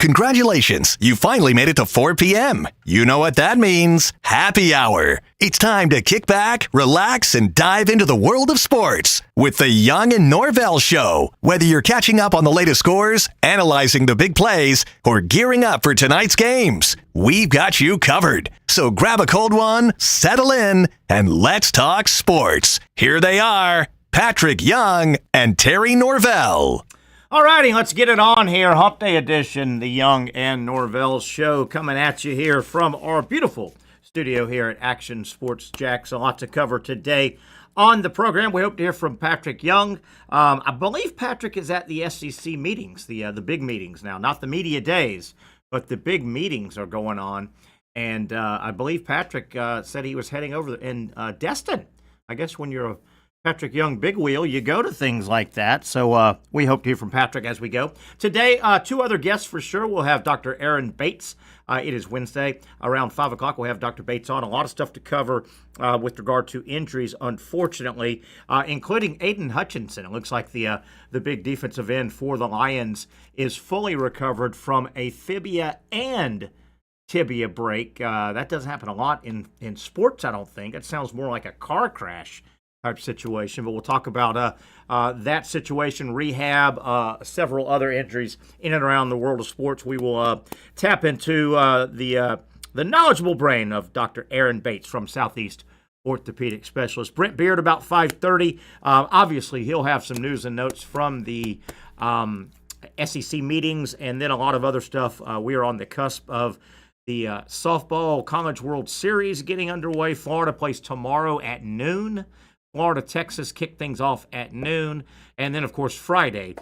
Congratulations, you finally made it to 4 p.m. You know what that means. Happy hour. It's time to kick back, relax, and dive into the world of sports with the Young Norvelle Show. Whether you're catching up on the latest scores, analyzing the big plays, or gearing up for tonight's games, we've got you covered. So grab a cold one, settle in, and let's talk sports. Here they are, Patrick Young and Terry Norvelle. All righty, let's get it on here. Hump Day edition, the Young and Norvelle Show, coming at you here from our beautiful studio here at Action Sports Jacks. A lot to cover today on the program. We hope to hear from Patrick Young. I believe Patrick is at the SEC meetings, the big meetings now, not the media days, but the big meetings are going on. And I believe Patrick said he was heading over in Destin. I guess when you're a Patrick Young big wheel, you go to things like that. So we hope to hear from Patrick as we go. Today, two other guests for sure. We'll have Dr. Aaron Bates. It is Wednesday. Around 5 o'clock, we'll have Dr. Bates on. A lot of stuff to cover with regard to injuries, unfortunately, including Aiden Hutchinson. It looks like the big defensive end for the Lions is fully recovered from a fibia and tibia break. That doesn't happen a lot in sports, I don't think. It sounds more like a car crash type situation, but we'll talk about that situation, rehab, several other injuries in and around the world of sports. We will tap into the knowledgeable brain of Dr. Aaron Bates from Southeast Orthopedic Specialists. Brent Beaird about 5:30. Obviously, he'll have some news and notes from the SEC meetings and then a lot of other stuff. We are on the cusp of the softball College World Series getting underway. Florida plays tomorrow at noon. Florida, Texas kick things off at noon. And then, of course, Friday,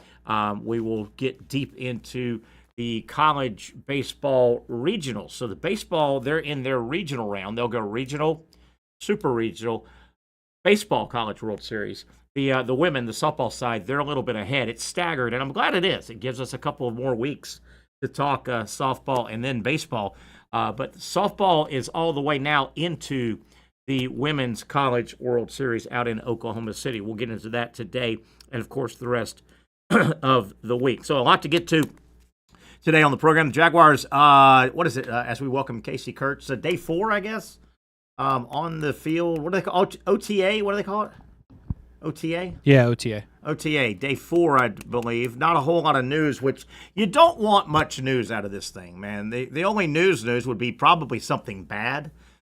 we will get deep into the college baseball regionals. So the baseball, they're in their regional round. They'll go regional, super regional, baseball College World Series. The women, the softball side, they're a little bit ahead. It's staggered, and I'm glad it is. It gives us a couple of more weeks to talk softball and then baseball. But softball is all the way now into the Women's College World Series out in Oklahoma City. We'll get into that today and, of course, the rest of the week. So a lot to get to today on the program. The Jaguars, what is it, as we welcome Casey Kurtz, day 4, I guess, on the field. What do they call it? OTA? What do they call it? OTA? Yeah, OTA. OTA, day 4, I believe. Not a whole lot of news, which you don't want much news out of this thing, man. The only news would be probably something bad.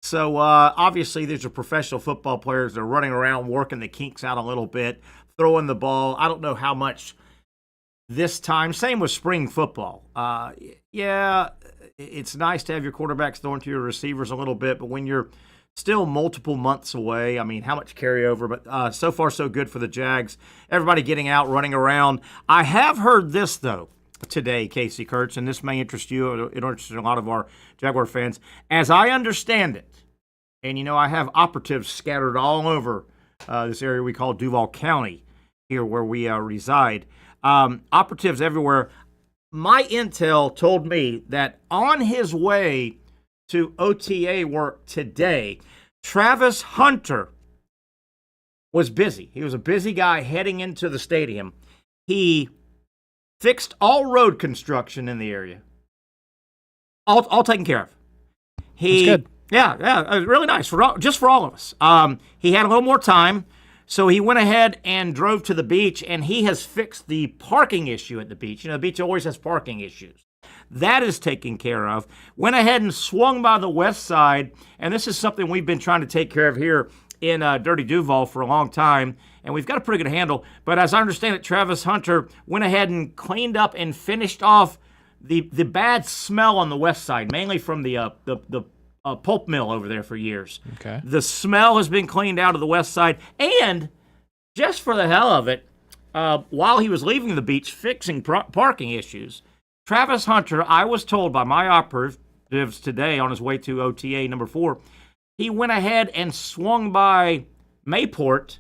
So, obviously, these are professional football players. They're running around, working the kinks out a little bit, throwing the ball. I don't know how much this time. Same with spring football. Yeah, it's nice to have your quarterbacks throwing to your receivers a little bit, but when you're still multiple months away, I mean, how much carryover? But so far, so good for the Jags. Everybody getting out, running around. I have heard this, though, today, Casey Kurtz, and this may interest you. It'll interest a lot of our Jaguar fans. As I understand it, and you know I have operatives scattered all over this area we call Duval County here where we reside. Operatives everywhere. My intel told me that on his way to OTA work today, Travis Hunter was busy. He was a busy guy heading into the stadium. He fixed all road construction in the area. All taken care of. That's good. Yeah, really nice, just for all of us. He had a little more time, so he went ahead and drove to the beach, and he has fixed the parking issue at the beach. You know, the beach always has parking issues. That is taken care of. Went ahead and swung by the west side, and this is something we've been trying to take care of here in Dirty Duval for a long time, and we've got a pretty good handle. But as I understand it, Travis Hunter went ahead and cleaned up and finished off the bad smell on the west side, mainly from the pulp mill over there for years. Okay. The smell has been cleaned out of the west side, and just for the hell of it, while he was leaving the beach fixing parking issues, Travis Hunter, I was told by my operatives today on his way to OTA number 4, he went ahead and swung by Mayport,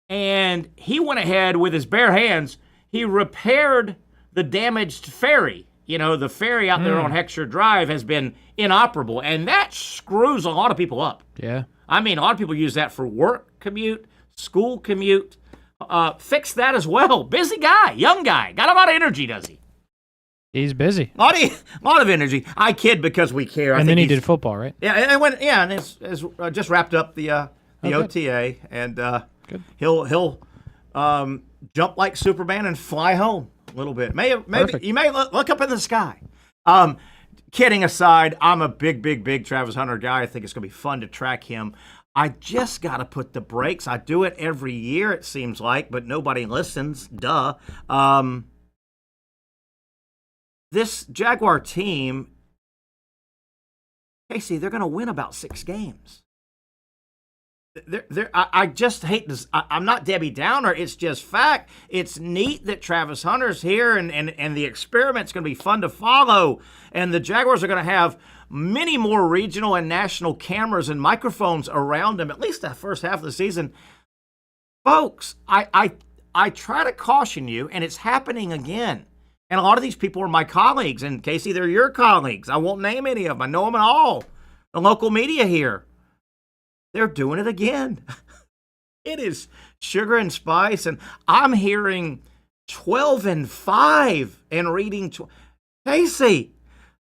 and he went ahead with his bare hands. He repaired the damaged ferry. You know, the ferry out there on Heckscher Drive has been inoperable, and that screws a lot of people up. Yeah. I mean, a lot of people use that for work commute, school commute. Fix that as well. Busy guy, young guy. Got a lot of energy, does he? He's busy. A lot of energy. I kid because we care. And then he did football, right? Yeah, and it's just wrapped up the OTA, and Good. he'll jump like Superman and fly home a little bit. Maybe you may look up in the sky. Kidding aside, I'm a big Travis Hunter guy. I think it's going to be fun to track him. I just got to put the brakes. I do it every year, it seems like, but nobody listens. Duh. This Jaguar team, Casey, they're going to win about 6 games. I just hate this. I'm not Debbie Downer. It's just fact. It's neat that Travis Hunter's here, and the experiment's going to be fun to follow. And the Jaguars are going to have many more regional and national cameras and microphones around them, at least the first half of the season. Folks, I try to caution you, and it's happening again. And a lot of these people are my colleagues, and Casey, they're your colleagues. I won't name any of them. I know them all. The local media here. They're doing it again. It is sugar and spice, and I'm hearing 12-5 and reading. Casey,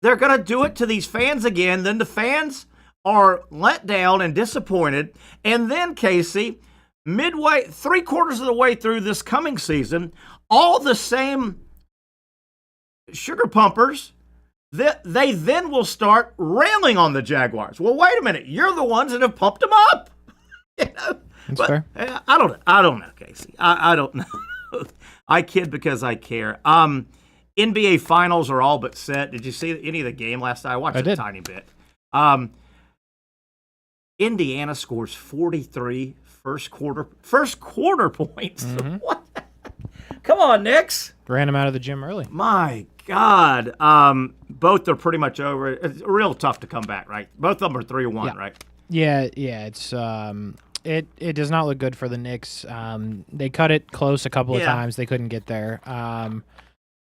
they're going to do it to these fans again. Then the fans are let down and disappointed. And then, Casey, midway, 3/4 of the way through this coming season, all the same sugar pumpers, they then will start railing on the Jaguars. Well, wait a minute. You're the ones that have pumped them up. That's fair. I don't know, Casey. I don't know. I kid because I care. NBA Finals are all but set. Did you see any of the game last night? I watched a tiny bit. Indiana scores 43 first quarter points. Mm-hmm. What? Come on, Knicks. Ran him out of the gym early. My God. Both are pretty much over. It's real tough to come back, right? Both of them are 3-1, right? Yeah. It's it does not look good for the Knicks. They cut it close a couple of times. They couldn't get there.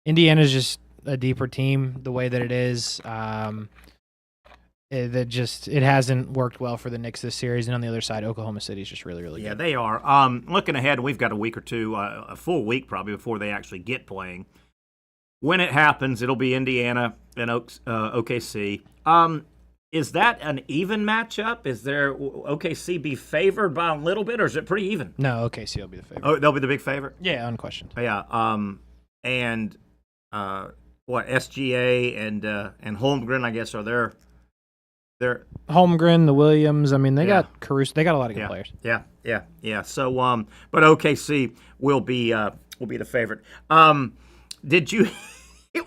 Indiana's just a deeper team the way that it is. It hasn't worked well for the Knicks this series. And on the other side, Oklahoma City's just really good. Yeah, they are. Looking ahead, we've got a week or two, a full week probably before they actually get playing. When it happens, it'll be Indiana and OKC. Is that an even matchup? Is there OKC be favored by a little bit, or is it pretty even? No, OKC will be the favorite. Oh, they'll be the big favorite? Yeah, unquestioned. Yeah. And SGA and Holmgren, I guess, are they're Holmgren, the Williams. I mean, they got Caruso. They got a lot of good players. Yeah. So, but OKC will be the favorite. Did you?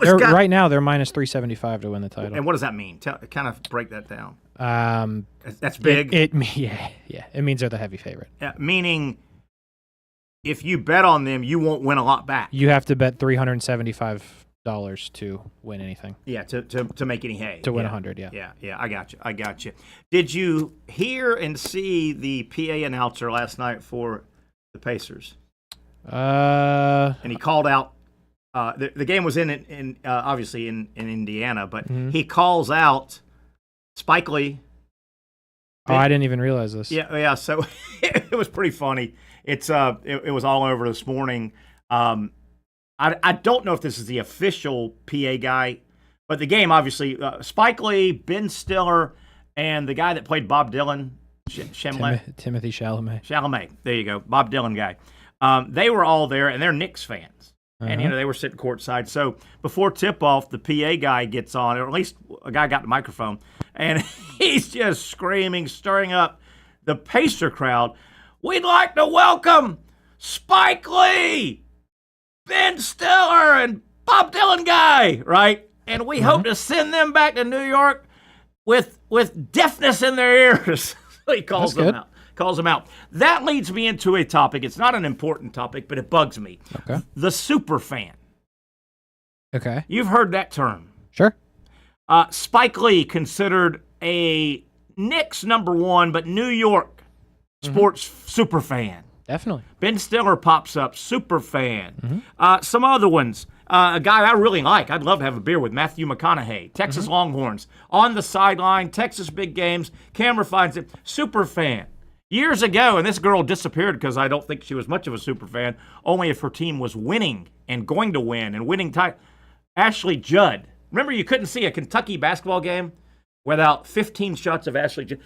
Right now they're minus 375 to win the title. And what does that mean? Kind of break that down. That's big. It means they're the heavy favorite. Meaning, if you bet on them, you won't win a lot back. You have to bet $375 to win anything. Yeah, to make any hay. To win 100, yeah. Yeah, I got you. Did you hear and see the PA announcer last night for the Pacers? And he called out. The game was in obviously in Indiana, but he calls out Spike Lee. Oh, I didn't even realize this. Yeah. So it was pretty funny. It was all over this morning. I don't know if this is the official PA guy, but the game obviously Spike Lee, Ben Stiller, and the guy that played Bob Dylan, Timothy Chalamet. Chalamet. There you go, Bob Dylan guy. They were all there, and they're Knicks fans. And, they were sitting courtside. So before tip-off, the PA guy gets on, or at least a guy got the microphone, and he's just screaming, stirring up the Pacer crowd. We'd like to welcome Spike Lee, Ben Stiller, and Bob Dylan guy, right? And we hope to send them back to New York with deafness in their ears. He calls them out. Calls them out. That leads me into a topic. It's not an important topic, but it bugs me. Okay. The super fan. Okay. You've heard that term. Sure. Spike Lee considered a Knicks #1, but New York sports super fan. Definitely. Ben Stiller pops up, super fan. Some other ones. A guy I really like. I'd love to have a beer with, Matthew McConaughey, Texas Longhorns. On the sideline, Texas big games. Camera finds it. Super fan. Years ago, and this girl disappeared because I don't think she was much of a super fan, only if her team was winning and going to win and winning title. Ashley Judd. Remember, you couldn't see a Kentucky basketball game without 15 shots of Ashley Judd.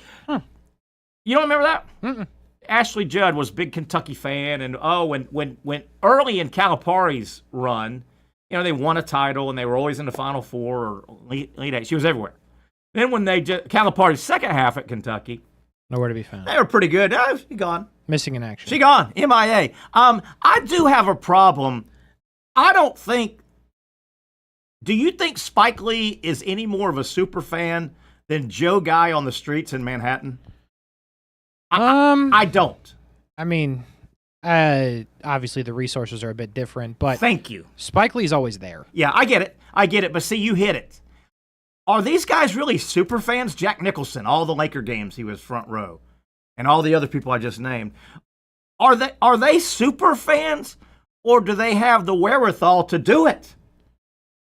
You don't remember that? Mm-mm. Ashley Judd was a big Kentucky fan, and when early in Calipari's run, they won a title and they were always in the Final Four or Elite Eight. She was everywhere. Then when Calipari's second half at Kentucky, nowhere to be found. They were pretty good. She gone. Missing in action. She gone. MIA. I do have a problem. I don't think. Do you think Spike Lee is any more of a super fan than Joe Guy on the streets in Manhattan? I don't. I mean, obviously the resources are a bit different, but thank you. Spike Lee's always there. Yeah, I get it. But see, you hit it. Are these guys really super fans? Jack Nicholson, all the Laker games, he was front row, and all the other people I just named. Are they super fans, or do they have the wherewithal to do it?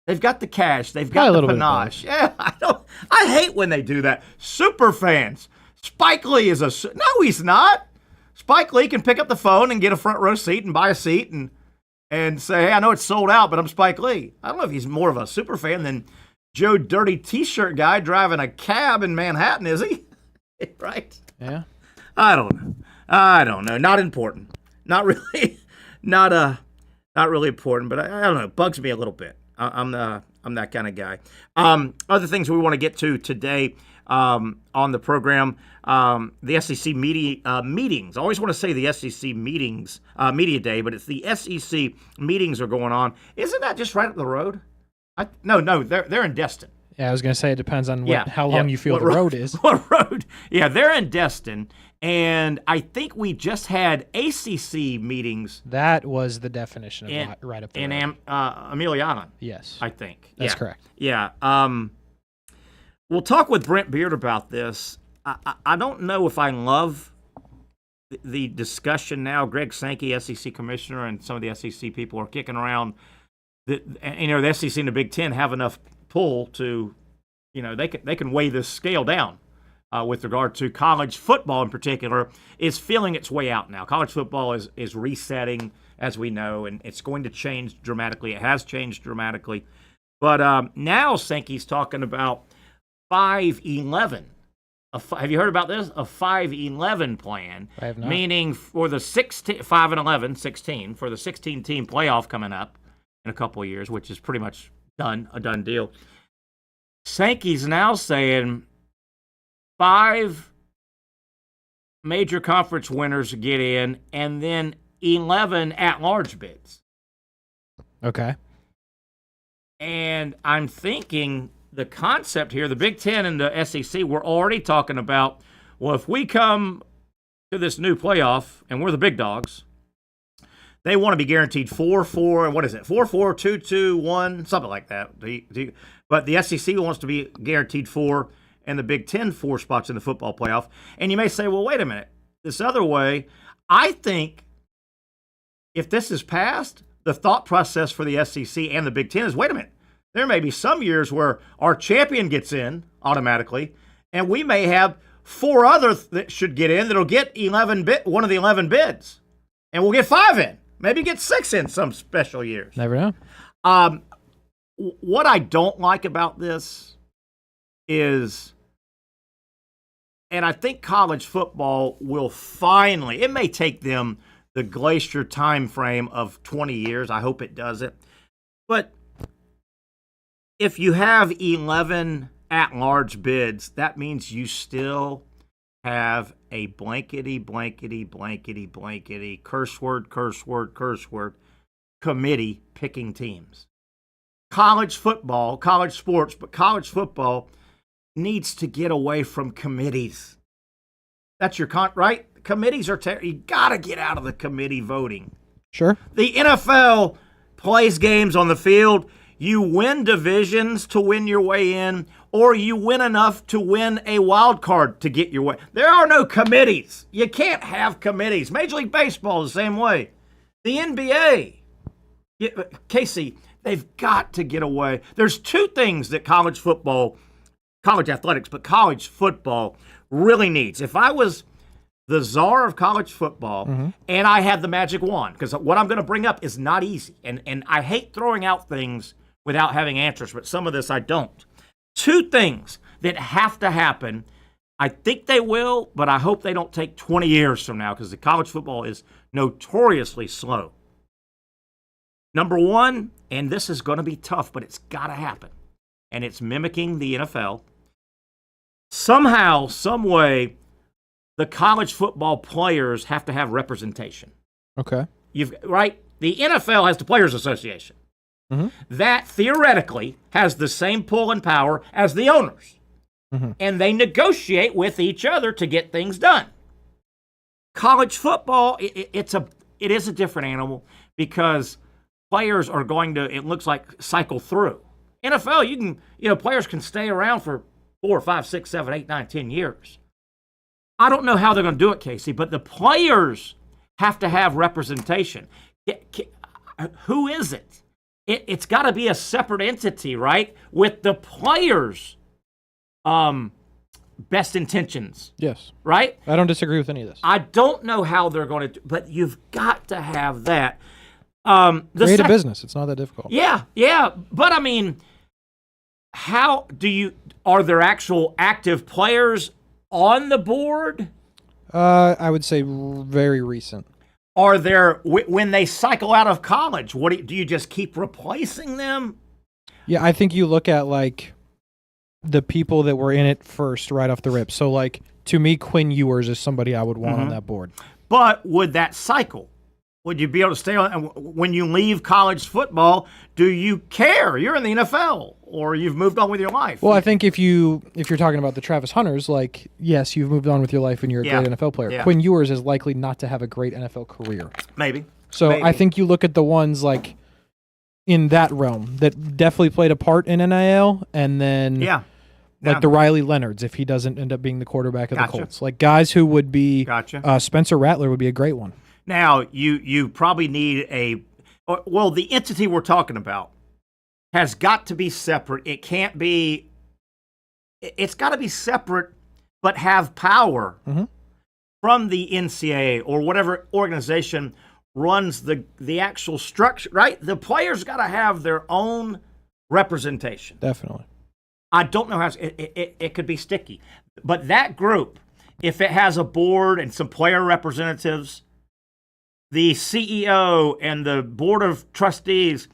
They've got the cash. They've got the panache. Yeah, I hate when they do that. Super fans. Spike Lee is no, he's not. Spike Lee can pick up the phone and get a front row seat and buy a seat and say, hey, I know it's sold out, but I'm Spike Lee. I don't know if he's more of a super fan than Joe Dirty T-shirt guy driving a cab in Manhattan, is he? Right? Yeah. I don't know. Not important. Not really. Not really important. But I don't know. It bugs me a little bit. I'm that kind of guy. Other things we want to get to today on the program. The SEC meetings. I always want to say the SEC meetings, media day, but it's the SEC meetings are going on. Isn't that just right up the road? No, they're in Destin. Yeah, I was going to say it depends on how long you feel the road is. What road? Yeah, they're in Destin, and I think we just had ACC meetings. That was the definition of right up the road. In Emiliana. Yes. I think. That's correct. Yeah. We'll talk with Brent Beaird about this. I don't know if I love the discussion now. Greg Sankey, SEC commissioner, and some of the SEC people are kicking around the SEC and the Big Ten have enough pull to, they can weigh this scale down with regard to college football in particular is feeling its way out now. College football is resetting, as we know, and it's going to change dramatically. It has changed dramatically. But now Sankey's talking about 5-11. Have you heard about this? A 5-11 plan. I have not. Meaning for the 5-11, for the 16-team playoff coming up in a couple of years, which is pretty much a done deal. Sankey's now saying 5 major conference winners get in, and then 11 at-large bids. Okay. And I'm thinking the concept here, the Big Ten and the SEC, we're already talking about, well, if we come to this new playoff and we're the big dogs, they want to be guaranteed 4-4, what is it, 4-4, 2-2-1, something like that. But the SEC wants to be guaranteed 4, and the Big Ten 4 spots in the football playoff. And you may say, well, wait a minute. This other way, I think if this is passed, the thought process for the SEC and the Big Ten is, wait a minute. There may be some years where our champion gets in automatically, and we may have 4 others that should get in that'll get one of the 11 bids. And we'll get 5 in. Maybe get 6 in some special years. Never know. What I don't like about this is, and I think college football will finally, it may take them the glacier time frame of 20 years. I hope it doesn't. But if you have 11 at-large bids, that means you still have a blankety, curse word, committee picking teams. College football, college sports, but college football needs to get away from committees. That's your right? Committees are you got to get out of the committee voting. Sure. The NFL plays games on the field. You win divisions to win your way in, or you win enough to win a wild card to get your way. There are no committees. You can't have committees. Major League Baseball is the same way. The NBA. Casey, they've got to get away. There's 2 things that college athletics, but college football really needs. If I was the czar of college football and I had the magic wand, because what I'm going to bring up is not easy, and I hate throwing out things without having answers, but some of this I don't. Two things that have to happen. I think they will, but I hope they don't take 20 years from now because the college football is notoriously slow. Number one, and this is going to be tough, but it's got to happen, and it's mimicking the NFL. Somehow, some way, the college football players have to have representation. Okay. Right? The NFL has the Players Association. Mm-hmm. That theoretically has the same pull and power as the owners. Mm-hmm. And they negotiate with each other to get things done. College football, it is a different animal because players are going to, it looks like, cycle through. NFL, players can stay around for 4, 5, 6, 7, 8, 9, 10 years. I don't know how they're going to do it, Casey, but the players have to have representation. Who is it? It's got to be a separate entity, right? With the players' best intentions. Yes. Right? I don't disagree with any of this. I don't know how they're going to do, but you've got to have that. Create a business. It's not that difficult. Yeah. But I mean, are there actual active players on the board? I would say very recent. Are there, when they cycle out of college, do you just keep replacing them? Yeah, I think you look at like the people that were in it first right off the rip. So like to me, Quinn Ewers is somebody I would want on that board. But would that cycle? Would you be able to stay on? When you leave college football, do you care? You're in the NFL, or you've moved on with your life. Well, I think if you're talking about the Travis Hunters, like, yes, you've moved on with your life and you're a great NFL player. Yeah. Quinn Ewers is likely not to have a great NFL career. Maybe. So I think you look at the ones like in that realm that definitely played a part in NIL, and then like the Riley Leonards, if he doesn't end up being the quarterback of the Colts. Like guys who would be Spencer Rattler would be a great one. Now, you probably need the entity we're talking about has got to be separate. It can't be, it's got to be separate, but have power from the NCAA or whatever organization runs the actual structure, right? The players got to have their own representation. Definitely. I don't know how it could be sticky, but that group, if it has a board and some player representatives, the CEO and the board of trustees,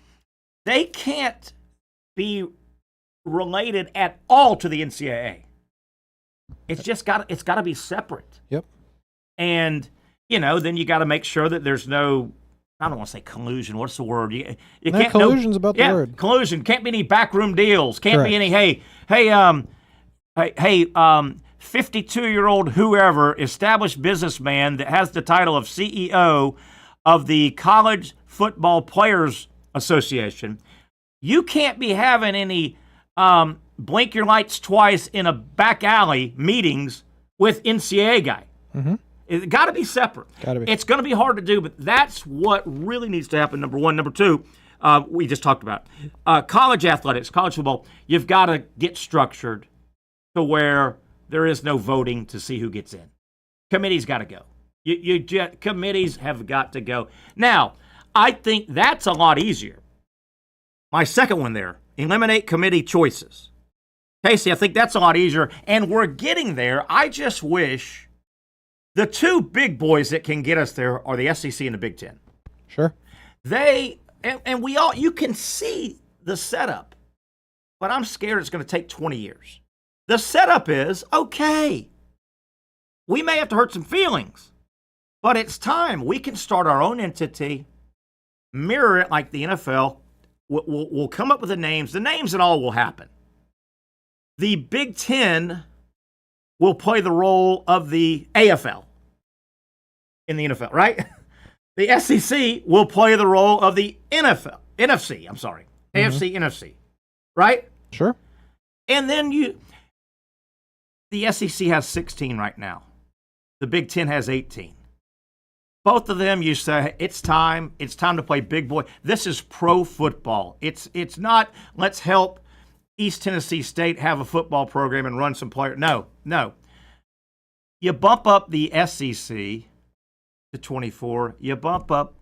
they can't be related at all to the NCAA. It's got to be separate. Yep. And then you got to make sure that there's no, I don't want to say collusion. What's the word? You can't. Collusion's about the word. Collusion. Can't be any backroom deals. Can't be any. Hey, 52-year-old whoever, established businessman that has the title of CEO of the College Football Players Association. You can't be having any blink your lights twice in a back alley meetings with NCAA guy. Mm-hmm. It's got to be separate. It's going to be hard to do, but that's what really needs to happen, number one. Number two, we just talked about college athletics, college football. You've got to get structured to where there is no voting to see who gets in. Committees got to go. Committees have got to go. Now, I think that's a lot easier. My second one there, eliminate committee choices. Casey, I think that's a lot easier, and we're getting there. I just wish the two big boys that can get us there are the SEC and the Big Ten. Sure. You can see the setup, but I'm scared it's going to take 20 years. The setup is, okay, we may have to hurt some feelings, but it's time. We can start our own entity, mirror it like the NFL. We'll come up with the names. The names and all will happen. The Big Ten will play the role of the AFL in the NFL, right? The SEC will play the role of the NFC, AFC, NFC, right? Sure. And then the SEC has 16 right now. The Big Ten has 18. Both of them, you say, it's time to play big boy. This is pro football. It's not, let's help East Tennessee State have a football program and run some players. No. You bump up the SEC to 24. You bump up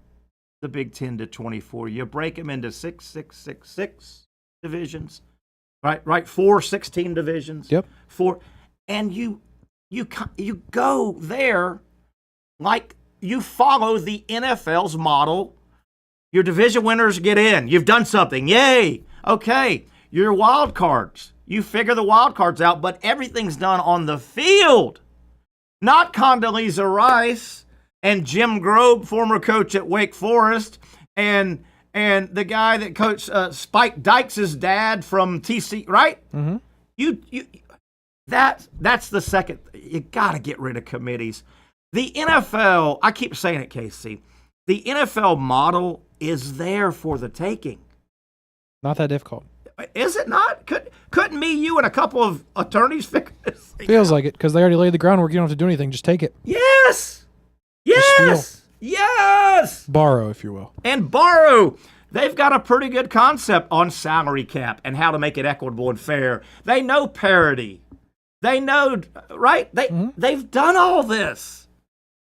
the Big Ten to 24. You break them into 6, 6, 6, 6. divisions, right? 4 16 divisions. Yep. 4, and you go there like you follow the NFL's model. Your division winners get in. You've done something. Yay. Okay. Your wild cards. You figure the wild cards out, but everything's done on the field. Not Condoleezza Rice and Jim Grobe, former coach at Wake Forest, and the guy that coached Spike Dykes' dad from TC, right? Mm-hmm. That's the second. You got to get rid of committees. The NFL, I keep saying it, Casey, the NFL model is there for the taking. Not that difficult. Is it not? Couldn't me, you, and a couple of attorneys figure this thing Feels out? like it because they already laid the groundwork. You don't have to do anything. Just take it. Yes! Yes! Borrow, if you will. And borrow. They've got a pretty good concept on salary cap and how to make it equitable and fair. They know parity. They know, right? They've done all this.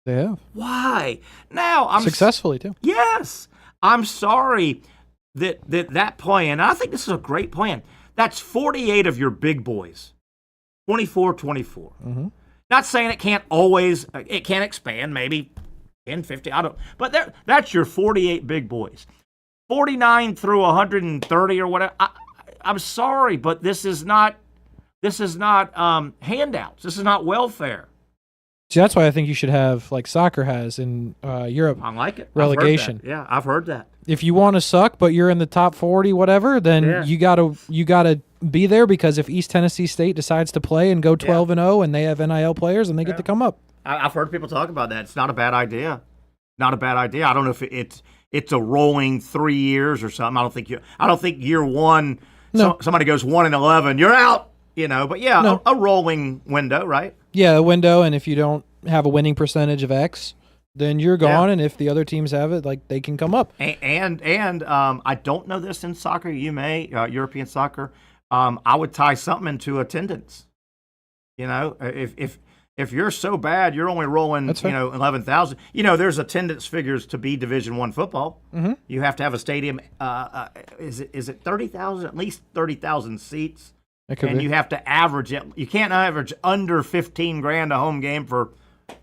They have. Why? Now, I'm successfully too. Yes. I'm sorry that plan, and I think this is a great plan. That's 48 of your big boys. 24. Mm-hmm. Not saying it can't expand, maybe 10, 50, I don't. But that's your 48 big boys. 49 through 130 or whatever. I'm sorry, but this is not handouts. This is not welfare. See, that's why I think you should have, like soccer has in Europe. I like it. Relegation. Yeah, I've heard that. If you want to suck, but you're in the top 40, whatever, then you gotta be there, because if East Tennessee State decides to play and go 12-0 and they have NIL players, and they get to come up. I've heard people talk about that. It's not a bad idea. Not a bad idea. I don't know if it's a rolling 3 years or something. I don't think year one. No. Somebody goes 1-11, you're out. But a rolling window, right? Yeah, a window, and if you don't have a winning percentage of X, then you're gone. And if the other teams have it, like, they can come up. And I don't know this in soccer. You may European soccer. I would tie something into attendance. If you're so bad, you're only rolling 11,000. There's attendance figures to be Division I football. Mm-hmm. You have to have a stadium. Is it 30,000? At least 30,000 seats. And you have to average it. You can't average under $15,000 a home game for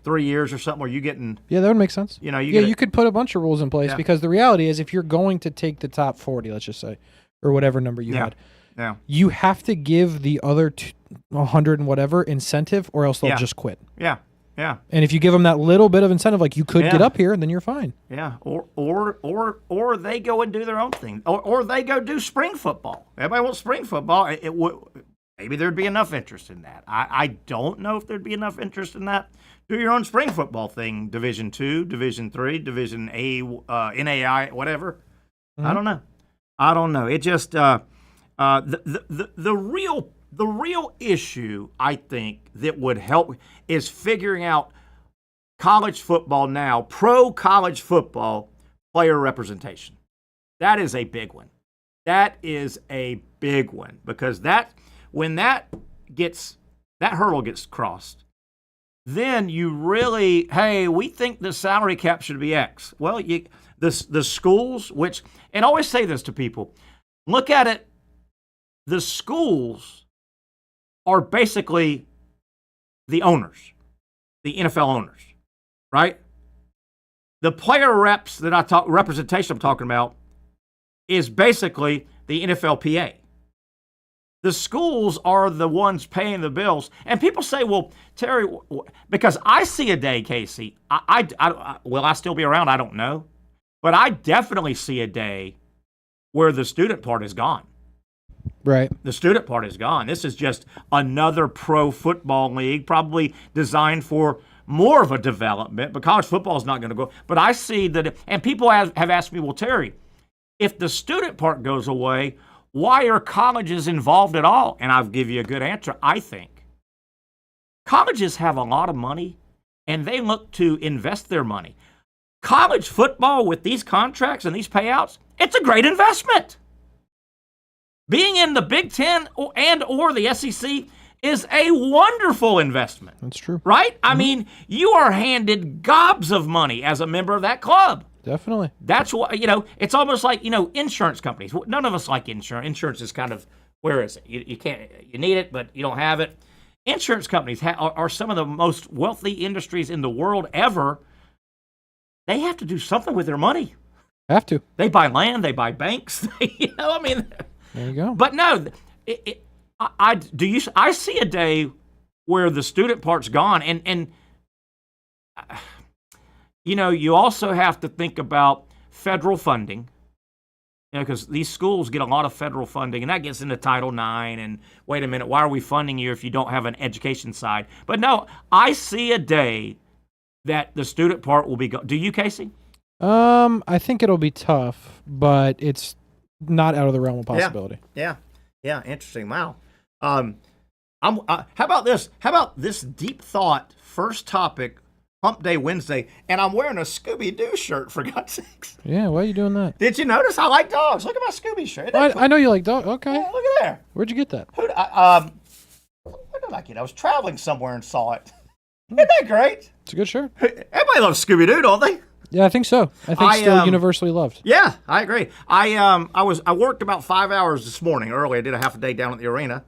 3 years or something. Where you getting? Yeah, that would make sense. You could put a bunch of rules in place, because the reality is, if you're going to take the top 40, let's just say, or whatever number you had, you have to give the other 100 and whatever incentive, or else they'll just quit. Yeah. And if you give them that little bit of incentive, like, you could get up here, then you're fine. Yeah. Or they go and do their own thing, or they go do spring football. Everybody wants spring football. Maybe there'd be enough interest in that. I don't know if there'd be enough interest in that. Do your own spring football thing, Division II, Division III, Division A, NAI, whatever. Mm-hmm. I don't know. It just the real issue, I think, that would help is figuring out college football now, pro college football player representation. That is a big one. Because when that hurdle gets crossed, then you really, we think the salary cap should be X. Well, the schools, and I always say this to people, look at it, the schools are basically the owners, the NFL owners, right? The player reps representation I'm talking about is basically the NFLPA. The schools are the ones paying the bills. And people say, well, Terry, because I see a day, Casey, will I still be around? I don't know. But I definitely see a day where the student part is gone. Right. The student part is gone. This is just another pro football league, probably designed for more of a development, but college football is not going to go. But I see that, and people have asked me, well, Terry, if the student part goes away, why are colleges involved at all? And I'll give you a good answer. I think colleges have a lot of money, and they look to invest their money. College football with these contracts and these payouts, it's a great investment. Being in the Big Ten or the SEC is a wonderful investment. That's true. Right? I mean, you are handed gobs of money as a member of that club. Definitely. That's what, it's almost like, insurance companies. None of us like insurance. Insurance is kind of, where is it? You can't, you need it, but you don't have it. Insurance companies are some of the most wealthy industries in the world ever. They have to do something with their money. Have to. They buy land, they buy banks. There you go. But no, I see a day where the student part's gone, and you also have to think about federal funding, because these schools get a lot of federal funding, and that gets into Title IX, and wait a minute, why are we funding you if you don't have an education side? But no, I see a day that the student part will be gone. Do you, Casey? I think it'll be tough, but it's not out of the realm of possibility. Yeah, interesting. Wow. How about this? How about this deep thought first topic, Hump Day Wednesday, and I'm wearing a Scooby-Doo shirt, for God's sakes. Yeah, why are you doing that? Did you notice? I like dogs. Look at my Scooby shirt. I know you like dogs. Okay. Yeah, look at there. Where'd you get that? Where did I get it? I was traveling somewhere and saw it. Isn't that great? It's a good shirt. Everybody loves Scooby-Doo, don't they? Yeah, I think so. I think still universally loved. Yeah, I agree. I worked about 5 hours this morning early. I did a half a day down at the arena.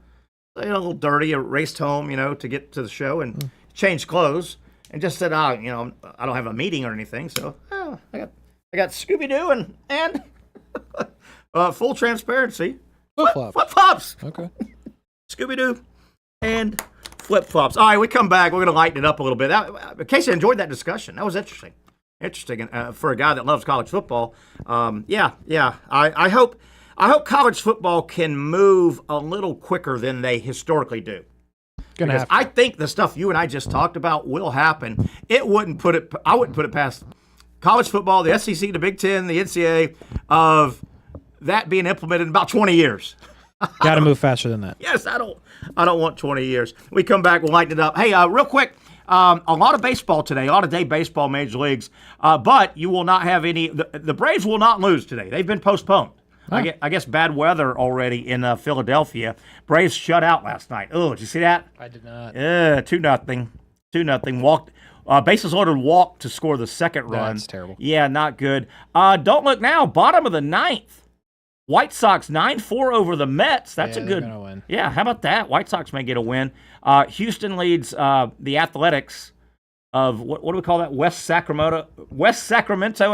A little dirty. I raced home, to get to the show and changed clothes, and just said, I don't have a meeting or anything, so I got Scooby-Doo and full transparency. Flip-flops. Okay. Scooby-Doo and flip-flops. All right, we come back. We're going to lighten it up a little bit. In case you enjoyed that discussion, that was interesting. For a guy that loves college football. I hope college football can move a little quicker than they historically do. Because I think the stuff you and I just talked about will happen. I wouldn't put it past college football, the SEC, the Big Ten, the NCAA, of that being implemented in about 20 years. Got to move faster than that. Yes, I don't want 20 years. We come back, we'll lighten it up. Hey, real quick. A lot of baseball today, a lot of day baseball, major leagues, but you will not have any. The Braves will not lose today. They've been postponed. Oh. I guess bad weather already in Philadelphia. Braves shut out last night. Oh, did you see that? I did not. 2-0. 2-0. Walked. Bases loaded, walk to score the second run. That's terrible. Yeah, not good. Don't look now. Bottom of the ninth. White Sox 9-4 over the Mets. That's a good. They're gonna win. Yeah, how about that? White Sox may get a win. Houston leads the Athletics of what do we call that? West Sacramento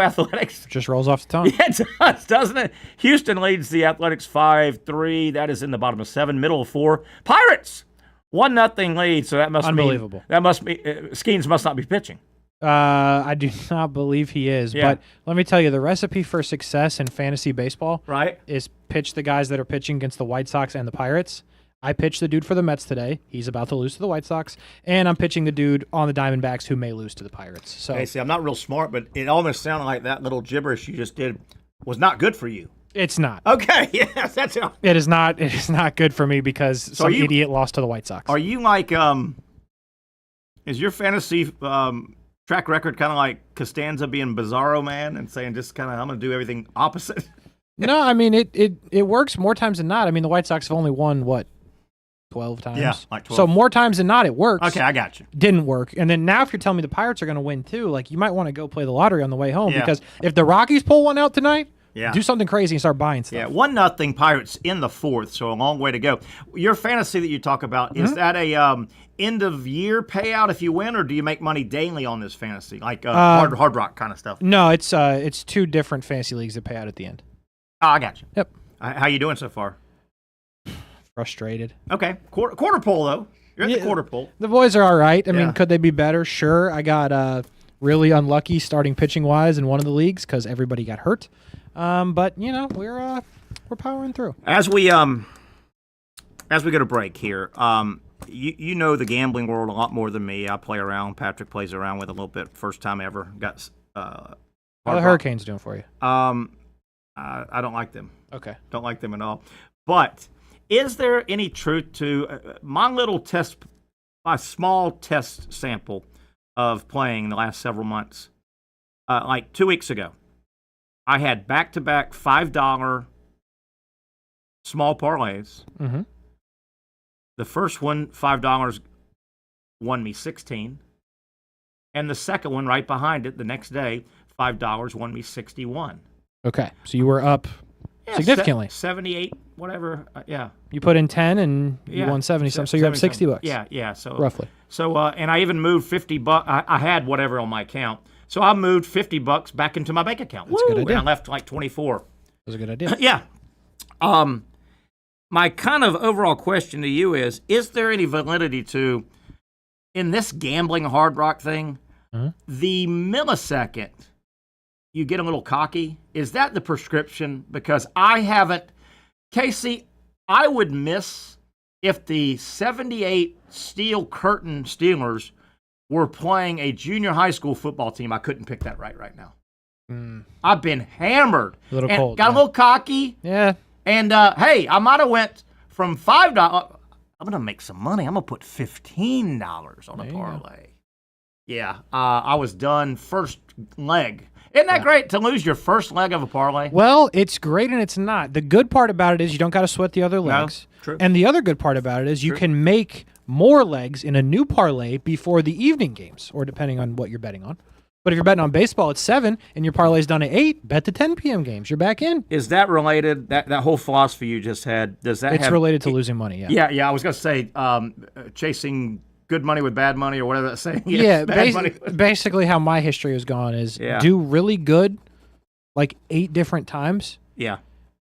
Athletics. Just rolls off the tongue. Yeah, it does, doesn't it? Houston leads the Athletics 5-3. That is in the bottom of 7, middle of 4. Pirates 1-0 lead. So that must unbelievable. That must be Skeens must not be pitching. I do not believe he is. Yeah. But let me tell you, the recipe for success in fantasy baseball is pitch the guys that are pitching against the White Sox and the Pirates. I pitched the dude for the Mets today. He's about to lose to the White Sox. And I'm pitching the dude on the Diamondbacks who may lose to the Pirates. So, hey, see, I'm not real smart, but it almost sounded like that little gibberish you just did was not good for you. It's not. Okay, yes, that's it. It is not. It is not good for me because some idiot lost to the White Sox. Are you like, is your fantasy track record kind of like Costanza being Bizarro Man and saying just kind of I'm going to do everything opposite? No, I mean it works more times than not. I mean the White Sox have only won 12 times. Yeah, like 12. So more times than not it works. Okay, I got you. Didn't work. And then now if you're telling me the Pirates are going to win too, like you might want to go play the lottery on the way home because if the Rockies pull one out tonight, do something crazy and start buying stuff. Yeah, 1-0 Pirates in the 4th, so a long way to go. Your fantasy that you talk about, is that a end-of-year payout if you win, or do you make money daily on this fantasy, like hard rock kind of stuff? No, it's two different fantasy leagues that pay out at the end. Oh, I got you. Yep. How you doing so far? Frustrated. Okay. Quarter pole, though. You're at the quarter pole. The boys are all right. I mean, could they be better? Sure. I got really unlucky starting pitching-wise in one of the leagues because everybody got hurt. But, we're powering through. As we go to break here, you know the gambling world a lot more than me. I play around. Patrick plays around with a little bit. First time ever. Got how the Hurricanes doing for you? I don't like them. Okay. Don't like them at all. But is there any truth to my small test sample of playing the last several months? Like 2 weeks ago, I had back-to-back $5 small parlays. Mm-hmm. The first one, $5, won me 16. And the second one right behind it the next day, $5 won me 61. Okay, so you were up significantly. 78, whatever. Yeah. You put in 10 and you won 70 something, so you're up 60 bucks. Yeah. So roughly. So and I even moved 50 bucks. I had whatever on my account, so I moved 50 bucks back into my bank account. That's a good idea. And I left like 24. That was a good idea. Yeah. My kind of overall question to you is there any validity to, in this gambling hard rock thing, the millisecond you get a little cocky? Is that the prescription? Because I haven't. Casey, I would miss if the 78 Steel Curtain Steelers were playing a junior high school football team. I couldn't pick that right now. I've been hammered. A little cold. Got a little cocky. Yeah. And, hey, I might have went from $5. I'm going to make some money. I'm going to put $15 on a parlay. Yeah. I was done first leg. Isn't that great to lose your first leg of a parlay? Well, it's great and it's not. The good part about it is you don't got to sweat the other legs. No, true. And the other good part about it is you can make more legs in a new parlay before the evening games, or depending on what you're betting on. But if you're betting on baseball at 7 and your parlay's done at 8, bet the 10 p.m. games. You're back in. Is that related? That whole philosophy you just had, does that It's related to losing money, yeah. Yeah, I was going to say chasing good money with bad money, or whatever that saying is. Yeah, money. Basically how my history has gone is Yeah. do really good like 8 different times. Yeah.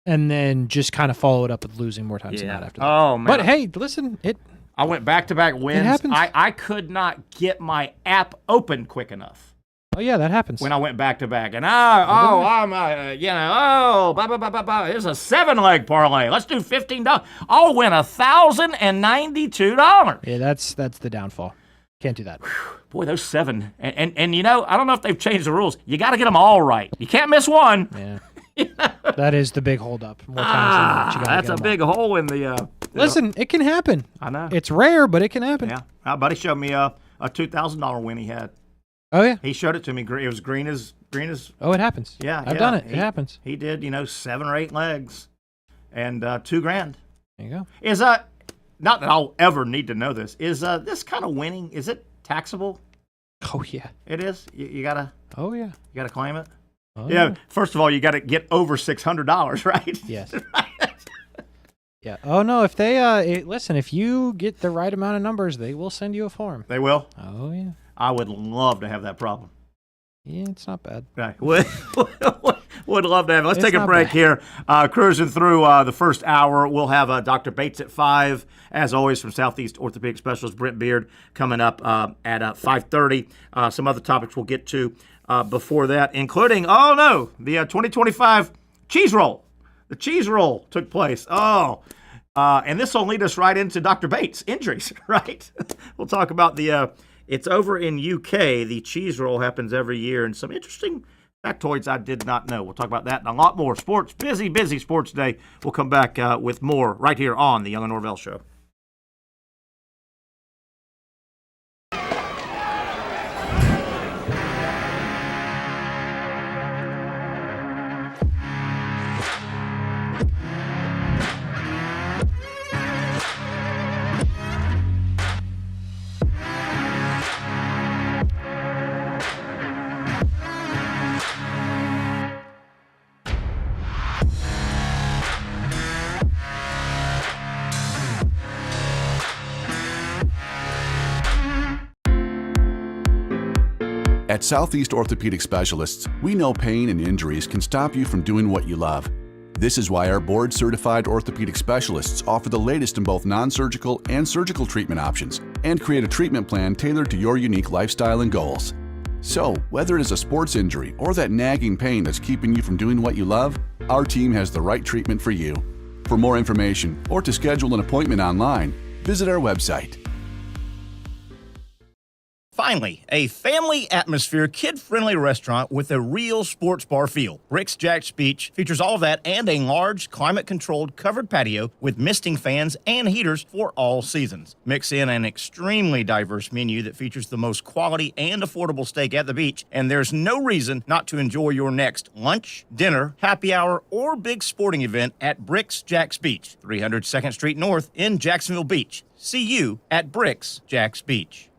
And then just kind of follow it up with losing more times than that after that. Oh, man. But hey, listen, I went back-to-back wins. It happens. I could not get my app open quick enough. Oh yeah, that happens. When I went back-to-back. And I'm, here's a 7-leg parlay. Let's do $15. I'll win $1,092. Yeah, that's the downfall. Can't do that. Boy, those 7. And you know, I don't know if they've changed the rules. You got to get them all right. You can't miss one. Yeah. That is the big holdup. More times than not, you gotta that's get a 'em big all. hole in the... Listen, it can happen. I know. It's rare, but it can happen. Yeah. My buddy showed me a $2,000 win he had. Oh yeah. He showed it to me. It was green as. Oh, it happens. Yeah, I've done it. It happens. He did, 7 or 8 legs, and $2,000. There you go. Is not that I'll ever need to know this. Is this kind of winning? Is it taxable? Oh yeah. It is. You gotta. Oh yeah. You gotta claim it. Oh, Yeah. First of all, you got to get over $600, right? Yes. Yeah. Oh no. If they listen, if you get the right amount of numbers, they will send you a form. They will. Oh yeah. I would love to have that problem. Yeah, it's not bad. Right. Would love to have it. Let's It's take a not break bad. here. Cruising through the first hour. We'll have Dr. Bates at 5, as always, from Southeast Orthopedic Specialists. Brent Beaird coming up at 5:30. Some other topics we'll get to before that, including, the 2025 cheese roll. The cheese roll took place. And this will lead us right into Dr. Bates' injuries, right? We'll talk about it's over in UK. The cheese roll happens every year, and some interesting factoids I did not know. We'll talk about that and a lot more. Sports, busy sports day. We'll come back with more right here on the Young Norvelle Show. At Southeast Orthopedic Specialists, we know pain and injuries can stop you from doing what you love. This is why our board-certified orthopedic specialists offer the latest in both non-surgical and surgical treatment options and create a treatment plan tailored to your unique lifestyle and goals. So, whether it is a sports injury or that nagging pain that's keeping you from doing what you love, our team has the right treatment for you. For more information or to schedule an appointment online, visit our website. Finally, a family atmosphere, kid-friendly restaurant with a real sports bar feel. Bricks Jack's Beach features all of that and a large, climate-controlled covered patio with misting fans and heaters for all seasons. Mix in an extremely diverse menu that features the most quality and affordable steak at the beach, and there's no reason not to enjoy your next lunch, dinner, happy hour, or big sporting event at Bricks Jack's Beach, 300 2nd Street North in Jacksonville Beach. See you at Bricks Jack's Beach.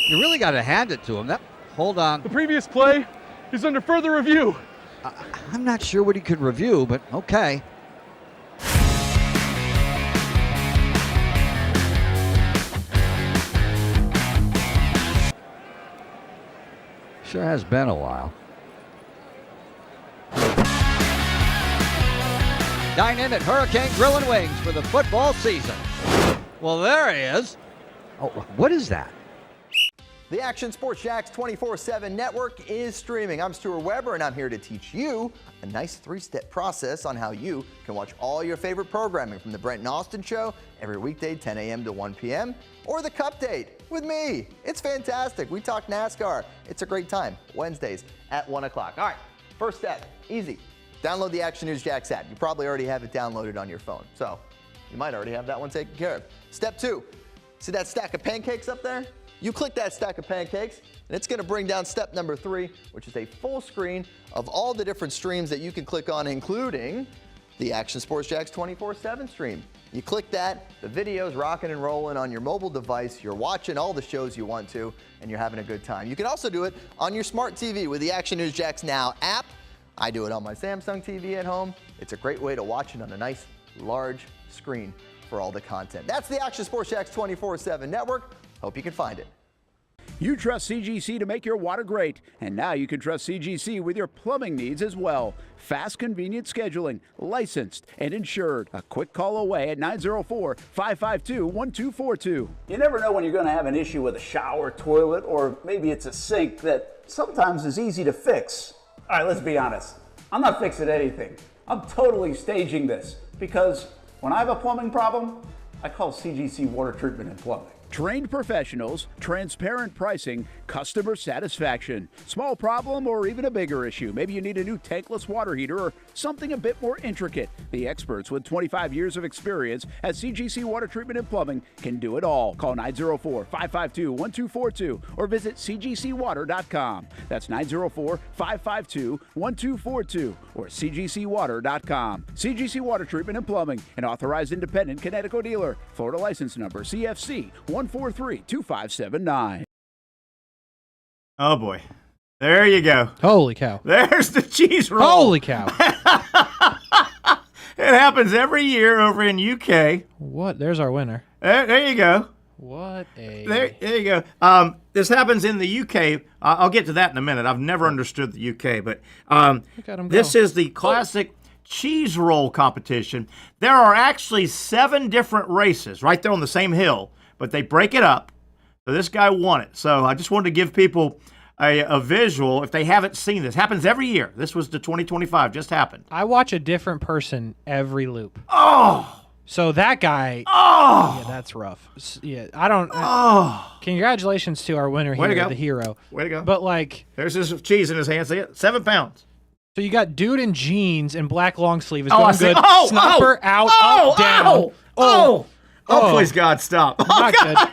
You really got to hand it to him. Hold on. The previous play, is under further review. I'm not sure what he could review, but okay. Sure has been a while. Dynamic Hurricane Grill and Wings for the football season. Well, there he is. Oh, what is that? The Action Sports Jacks 24/7 network is streaming. I'm Stuart Weber, and I'm here to teach you a nice 3-step process on how you can watch all your favorite programming, from the Brent and Austin Show every weekday 10 a.m. to 1 p.m. or the Cup Date with me. It's fantastic. We talk NASCAR. It's a great time. Wednesdays at 1 o'clock. All right, first step, easy. Download the Action News Jacks app. You probably already have it downloaded on your phone, so you might already have that one taken care of. Step 2, see that stack of pancakes up there? You click that stack of pancakes, and it's going to bring down step number 3, which is a full screen of all the different streams that you can click on, including the Action Sports Jacks 24/7 stream. You click that, the video's rocking and rolling on your mobile device. You're watching all the shows you want to, and you're having a good time. You can also do it on your smart TV with the Action News Jacks Now app. I do it on my Samsung TV at home. It's a great way to watch it on a nice, large screen for all the content. That's the Action Sports Jacks 24/7 network. Hope you can find it. You trust CGC to make your water great, and now you can trust CGC with your plumbing needs as well. Fast, convenient scheduling, licensed and insured. A quick call away at 904-552-1242. You never know when you're going to have an issue with a shower, toilet, or maybe it's a sink that sometimes is easy to fix. All right, let's be honest. I'm not fixing anything. I'm totally staging this because when I have a plumbing problem, I call CGC Water Treatment and Plumbing. Trained professionals, transparent pricing, customer satisfaction. Small problem or even a bigger issue. Maybe you need a new tankless water heater or something a bit more intricate. The experts with 25 years of experience at CGC Water Treatment and Plumbing can do it all. Call 904-552-1242 or visit cgcwater.com. That's 904-552-1242 or cgcwater.com. CGC Water Treatment and Plumbing, an authorized independent Connecticut dealer. Florida license number CFC 1432579. Oh boy. There you go. Holy cow. There's the cheese roll. Holy cow. It happens every year over in UK. What? There's our winner. There you go. What a... There you go. This happens in the UK. I'll get to that in a minute. I've never understood the UK, but this is the classic cheese roll competition. There are actually 7 different races right there on the same hill, but they break it up. So this guy won it. So I just wanted to give people a visual if they haven't seen this. Happens every year. This was the 2025, just happened. I watch a different person every loop. Oh! So that guy, oh! Yeah, that's rough. Yeah, I don't. Oh! Congratulations to our winner Way to here, go. the hero. Way to go. But like, there's his cheese in his hand. See it? 7 pounds. So you got dude in jeans and black long sleeve is I going see. good. Oh, Snapper out, up, down. Oh, please God, stop. Oh, Not God. good.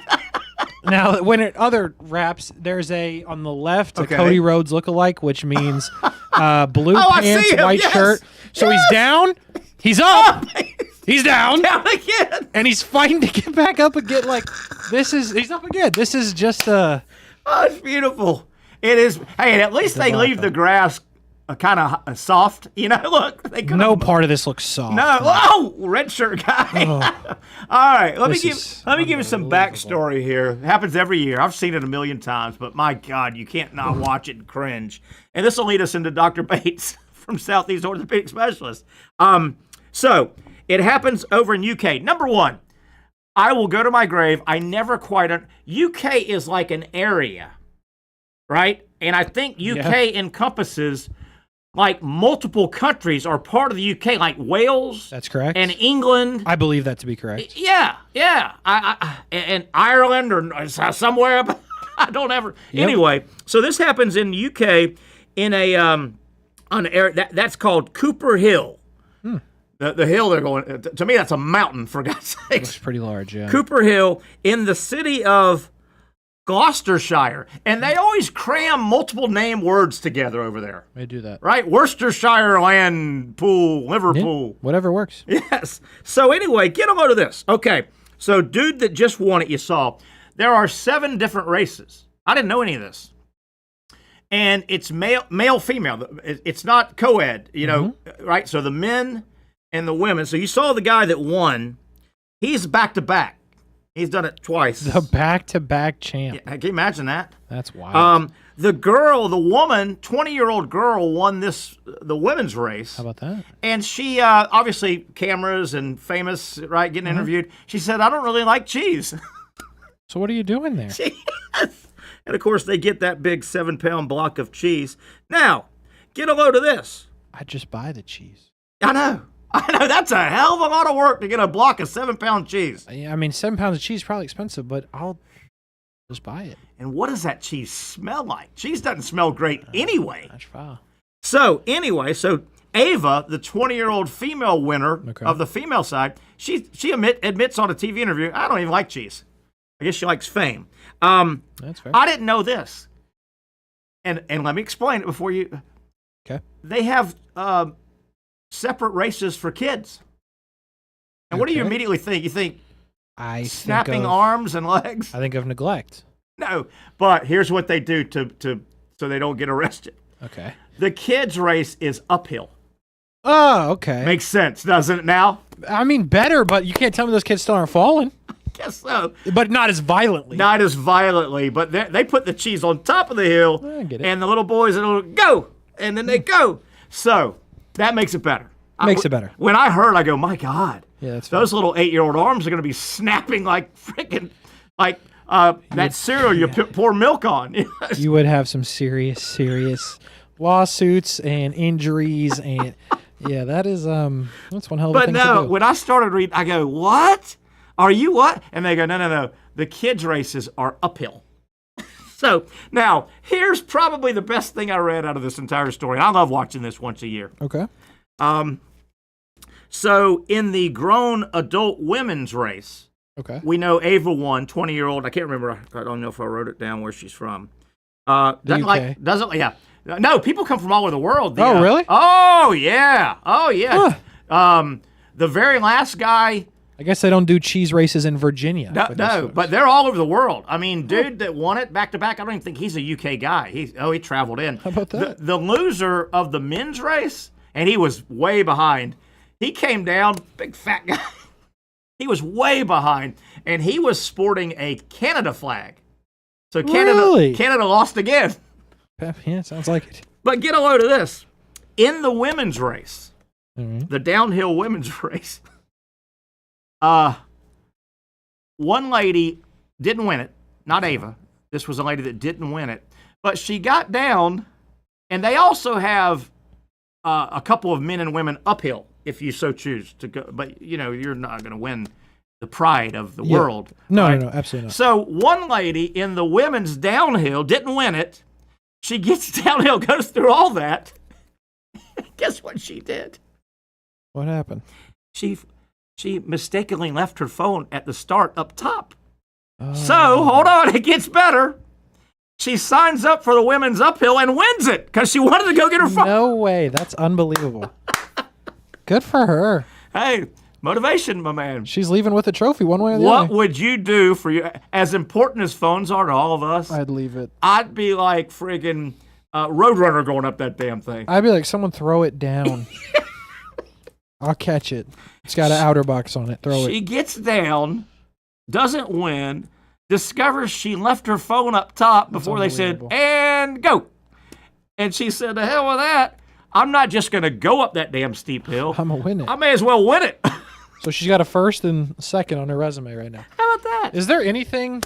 Now, when it other wraps, there's on the left a Okay. Cody Rhodes lookalike, which means blue Oh, I pants, see him. white Yes. shirt. So he's down, he's up, he's down, Down again. and he's fighting to get back up again. Like he's up again. This is just Oh, it's beautiful. It is. Hey, and at least they leave the grass kind of soft. You know, look. They no part of this looks soft. No. Oh, red shirt guy. Oh. All right. Let me This give is you some backstory here. It happens every year. I've seen it a million times, but my God, you can't not watch it and cringe. And this will lead us into Dr. Bates from Southeast Orthopedic Specialists. So it happens over in UK. Number 1, I will go to my grave. I never quite. UK is like an area, right? And I think UK encompasses like multiple countries are part of the UK, like Wales. That's correct. And England. I believe that to be correct. Yeah. And Ireland or somewhere. I don't ever. Yep. Anyway, so this happens in the UK in on an area that's called Cooper Hill. The hill they're going. To me, that's a mountain, for God's sake. It's pretty large, yeah. Cooper Hill in the city of Gloucestershire, and they always cram multiple name words together over there. They do that. Right? Worcestershire, Land, Pool, Liverpool. Yeah, whatever works. Yes. So anyway, get a load of this. Okay. So dude that just won it, you saw. There are 7 different races. I didn't know any of this. and it's male, female. It's not co-ed, right? So the men and the women. So you saw the guy that won. He's back-to-back. He's done it twice. The back-to-back champ. Yeah, can you imagine that? That's wild. The woman, 20-year-old girl, won the women's race. How about that? And she, obviously, cameras and famous, right, getting interviewed. She said, I don't really like cheese. So what are you doing there? And, of course, they get that big 7-pound block of cheese. Now, get a load of this. I just buy the cheese. I know. That's a hell of a lot of work to get a block of 7-pound cheese. I mean, 7 pounds of cheese is probably expensive, but I'll just buy it. And what does that cheese smell like? Cheese doesn't smell great anyway. That's foul. So, Ava, the 20-year-old female winner of the female side, she admits on a TV interview, I don't even like cheese. I guess she likes fame. That's fair. I didn't know this. And let me explain it before you. Okay. They have separate races for kids. And what do you immediately think? You think snapping arms and legs? I think of neglect. No, but here's what they do so they don't get arrested. Okay. The kids' race is uphill. Oh, okay. Makes sense, doesn't it now? I mean, better, but you can't tell me those kids still aren't falling. Guess so. But not as violently. Not as violently, but they put the cheese on top of the hill, I get it. and the little boys will go, and then they go. So that makes it better. Makes it better. When I heard, I go, my God. Yeah, that's those little 8-year-old arms are going to be snapping like freaking, like that cereal you pour milk on. You would have some serious lawsuits and injuries, and yeah, that's one hell of a thing to do. But no, when I started reading, I go, what? Are you what? And they go, no. The kids' races are uphill. So now, here's probably the best thing I read out of this entire story. I love watching this once a year. Okay. So in the grown adult women's race, we know Ava won, 20-year-old. I can't remember. I don't know if I wrote it down where she's from. Yeah. No, people come from all over the world. Really? Oh, yeah. Huh. The very last guy. I guess they don't do cheese races in Virginia. No, but they're all over the world. I mean, dude that won it back-to-back, I don't even think he's a UK guy. He traveled in. How about that? The loser of the men's race, and he was way behind. He came down, big fat guy. He was way behind, and he was sporting a Canada flag. So Canada lost again. Yeah, sounds like it. But get a load of this. In the women's race, the downhill women's race, one lady didn't win it. Not Ava. This was a lady that didn't win it. But she got down, and they also have a couple of men and women uphill, if you so choose to go. But, you're not going to win the pride of the world. No, right? no, absolutely not. So one lady in the women's downhill didn't win it. She gets downhill, goes through all that. Guess what she did? What happened? She mistakenly left her phone at the start up top. Oh. So, hold on, it gets better. She signs up for the women's uphill and wins it because she wanted to go get her phone. No way. That's unbelievable. Good for her. Hey, motivation, my man. She's leaving with a trophy one way or the other. other. What would you do for you? As important as phones are to all of us, I'd leave it. I'd be like friggin' Roadrunner going up that damn thing. I'd be like, someone throw it down. I'll catch it. It's got an outer box on it. Throw it. She gets down, doesn't win, discovers she left her phone up top before they said, and go. And she said, the hell with that. I'm not just going to go up that damn steep hill. I'm going to win it. I may as well win it. So she's got a first and second on her resume right now. How about that? Is there anything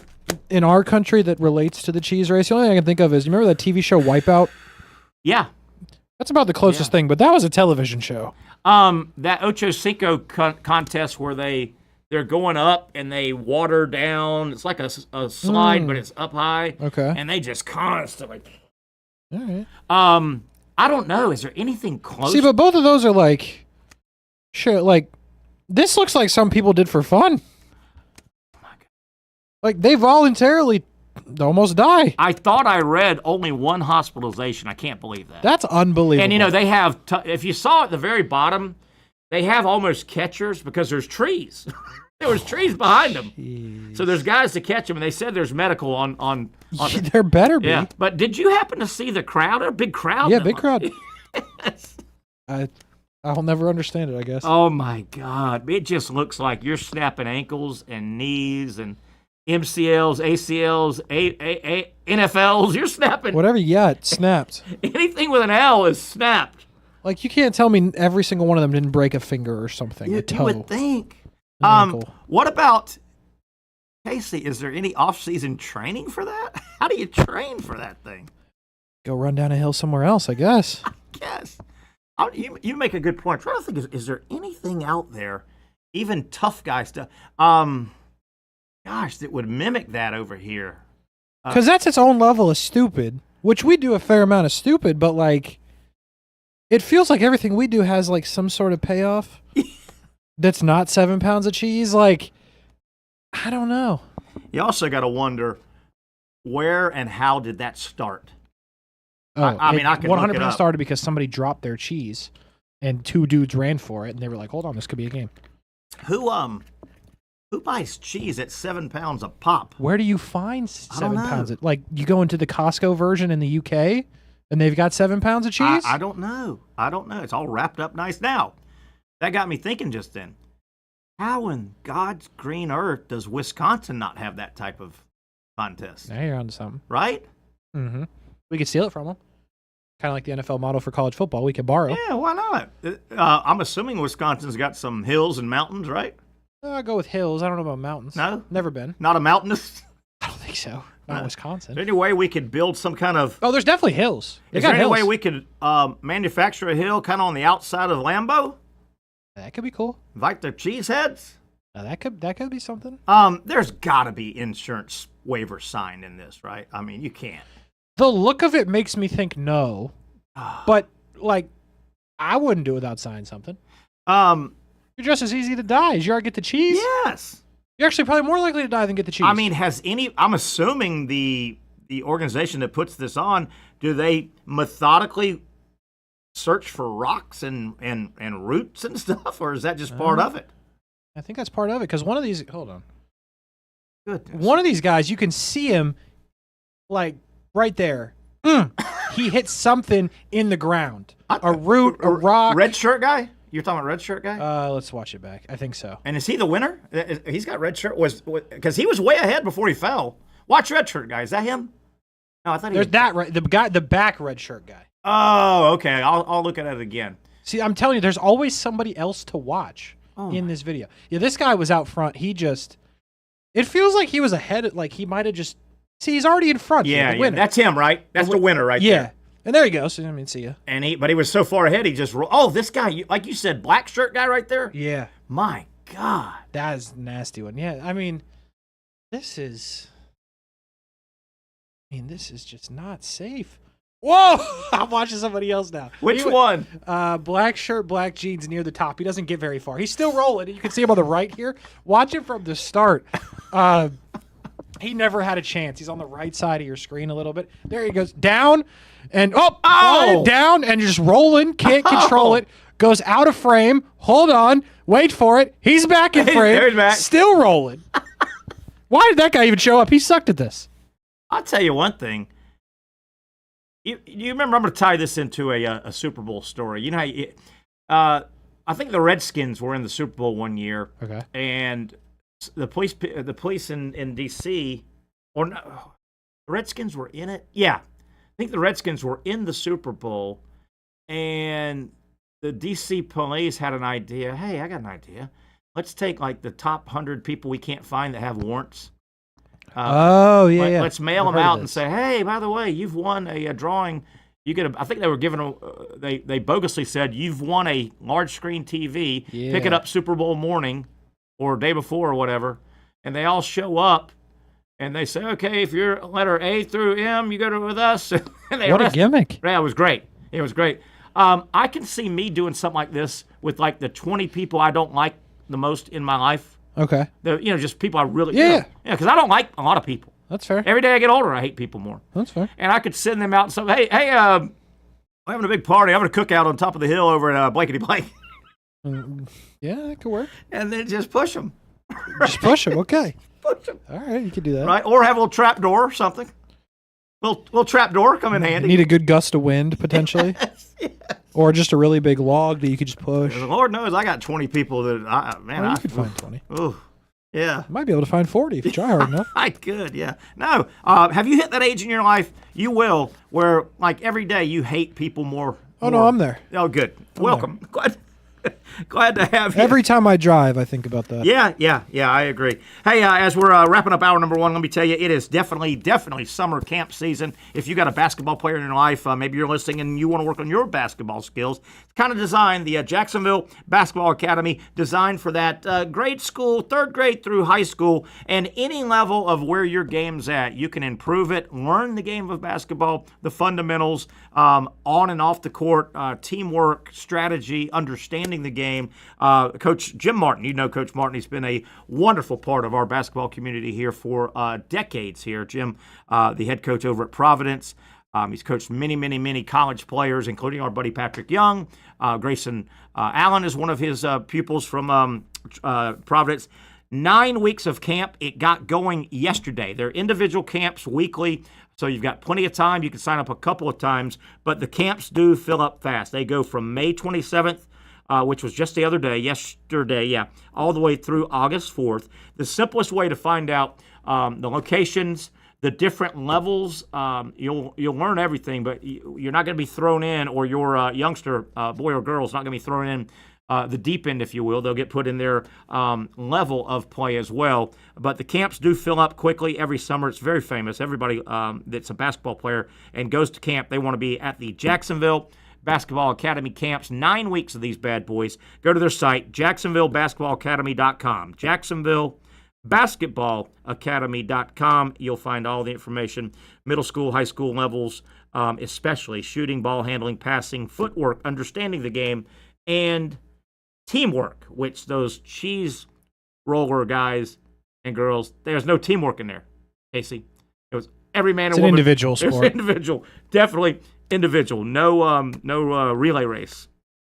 in our country that relates to the cheese race? The only thing I can think of is, you remember that TV show Wipeout? Yeah. That's about the closest thing, but that was a television show. That Ocho Cinco contest where they're going up and they water down. It's like a slide, but it's up high. Okay. And they just constantly. All right. I don't know. Is there anything close? See, but both of those are like, sure, like, this looks like some people did for fun. Oh my God. Like, they voluntarily almost die. I thought I read only one hospitalization. I can't believe that. That's unbelievable. And, they have, if you saw at the very bottom, they have almost catchers because there's trees. There was trees behind them. So there's guys to catch them, and they said there's medical on There better be. Yeah. But did you happen to see the crowd? A big crowd? Yeah, big crowd. Yes. I'll never understand it, I guess. Oh, my God. It just looks like you're snapping ankles and knees and MCLs, ACLs, NFLs. You're snapping. Whatever you got, snapped. Anything with an L is snapped. Like, you can't tell me every single one of them didn't break a finger or something, a toe. You would think. An ankle. What about, Casey, is there any off-season training for that? How do you train for that thing? Go run down a hill somewhere else, I guess. Yes. You make a good point. I'm trying to think, is there anything out there, even tough guy stuff, that would mimic that over here? Because that's its own level of stupid, which we do a fair amount of stupid, but, like, it feels like everything we do has, like, some sort of payoff that's not 7 pounds of cheese. Like, I don't know. You also got to wonder, where and how did that start? Oh, I mean, I can look it 100% up. started because somebody dropped their cheese, and 2 dudes ran for it, and they were like, "Hold on, this could be a game." Who buys cheese at 7 pounds a pop? Where do you find I don't 7 know. pounds? Like, you go into the Costco version in the UK, and they've got 7 pounds of cheese. I don't know. It's all wrapped up nice now. That got me thinking just then. How in God's green earth does Wisconsin not have that type of contest? Now you're onto something. Right? Mm-hmm. We could steal it from them. Kind of like the NFL model for college football. We could borrow. Yeah, why not? I'm assuming Wisconsin's got some hills and mountains, right? I'll go with hills. I don't know about mountains. No? Never been. Not a mountainous? I don't think so. Not Wisconsin. Is there any way we could build some kind of... Oh, there's definitely hills. They Is got there any hills. way we could manufacture a hill kind of on the outside of Lambeau? That could be cool. Invite the cheeseheads? That could be something. There's got to be insurance waivers signed in this, right? I mean, you can't. The look of it makes me think no. But, like, I wouldn't do it without signing something. You're just as easy to die as you are to get the cheese. Yes. You're actually probably more likely to die than get the cheese. I mean, I'm assuming the organization that puts this on, do they methodically search for rocks and roots and stuff, or is that just part of it? I think that's part of it, because one of these, hold on. Goodness. One of these guys, you can see him, like, right there. He hit something in the ground. A root, a rock. Red shirt guy? You're talking about red shirt guy? Let's watch it back. I think so. And is he the winner? He's got red shirt. Because he was way ahead before he fell. Watch red shirt guy. Is that him? No, I thought he There's was. that right, the back red shirt guy. Oh, okay. I'll look at it again. See, I'm telling you, there's always somebody else to watch in this video. Yeah, this guy was out front. It feels like he was ahead. Like he might have just. See, he's already in front. Yeah, the winner. that's him, right? That's the winner right there. Yeah. And there he goes. I mean, see ya. But he was so far ahead, he just rolled. Oh, this guy, like you said, black shirt guy right there? Yeah. My God. That is a nasty one. Yeah, I mean, this is just not safe. Whoa! I'm watching somebody else now. Which one? Black shirt, black jeans near the top. He doesn't get very far. He's still rolling. You can see him on the right here. Watch him from the start. He never had a chance. He's on the right side of your screen a little bit. There he goes. Down and down and just rolling. Can't control it. Goes out of frame. Hold on. Wait for it. He's back in frame. There's back. Still rolling. Why did that guy even show up? He sucked at this. I'll tell you one thing. You remember, I'm going to tie this into a Super Bowl story. You know how I think the Redskins were in the Super Bowl one year. Okay. And the police in D.C. or no, the Redskins were in it. Yeah, I think the Redskins were in the Super Bowl, and the D.C. police had an idea. Hey, I got an idea. Let's take like the top 100 people we can't find that have warrants. Let's mail them out and say, hey, by the way, you've won a drawing. You get I think they were given they bogusly said you've won a large screen TV. Yeah. Pick it up Super Bowl morning or day before or whatever, and they all show up and they say, okay, if you're letter A through M, you go with us. What a gimmick! Yeah, it was great. It was great. I can see me doing something like this with like the 20 people I don't like the most in my life. Okay. Just people I really because I don't like a lot of people. That's fair. Every day I get older, I hate people more. That's fair. And I could send them out and say, hey, we're having a big party. I'm going to cook out on top of the hill over at Blankety Blank. Yeah, that could work. And then just push them. Just push them. Okay. Push them. All right, you can do that. Right, or have a little trap door or something. Little trap door come in handy. Need a good gust of wind potentially, Yes. or just a really big log that you could just push. Lord knows I got 20 people that You could find 20. Oh, yeah. You might be able to find 40 if you try hard enough. I could, yeah. No, have you hit that age in your life? You will, where like every day you hate people more. Oh no, I'm there. Oh, good. Welcome. Glad to have you. Every time I drive, I think about that. Yeah, I agree. Hey, as we're wrapping up hour number one, let me tell you, it is definitely summer camp season. If you got a basketball player in your life, maybe you're listening and you want to work on your basketball skills, it's kind of designed, the Jacksonville Basketball Academy, designed for that grade school, third grade through high school, and any level of where your game's at. You can improve it, learn the game of basketball, the fundamentals, on and off the court, teamwork, strategy, understanding the game. Coach Jim Martin, you know Coach Martin, he's been a wonderful part of our basketball community here for decades here. Jim, the head coach over at Providence. He's coached many college players, including our buddy Patrick Young. Grayson Allen is one of his pupils from Providence. 9 weeks of camp. It got going yesterday. They're individual camps weekly, so you've got plenty of time. You can sign up a couple of times, but the camps do fill up fast. They go from May 27th, which was just the other day, yesterday, all the way through August 4th. The simplest way to find out the locations, the different levels, you'll learn everything, but you're not going to be thrown in, or your youngster, boy or girl, is not going to be thrown in the deep end, if you will. They'll get put in their level of play as well. But the camps do fill up quickly every summer. It's very famous. Everybody that's a basketball player and goes to camp, they want to be at the Jacksonville Basketball Academy camps. 9 weeks of these bad boys. Go to their site, jacksonvillebasketballacademy.com. jacksonvillebasketballacademy.com. You'll find all the information. Middle school, high school levels, especially shooting, ball handling, passing, footwork, understanding the game, and teamwork, which those cheese roller guys and girls, there's no teamwork in there, Casey. It was every man and woman. It's an individual sport. It's individual. Definitely individual. No relay race.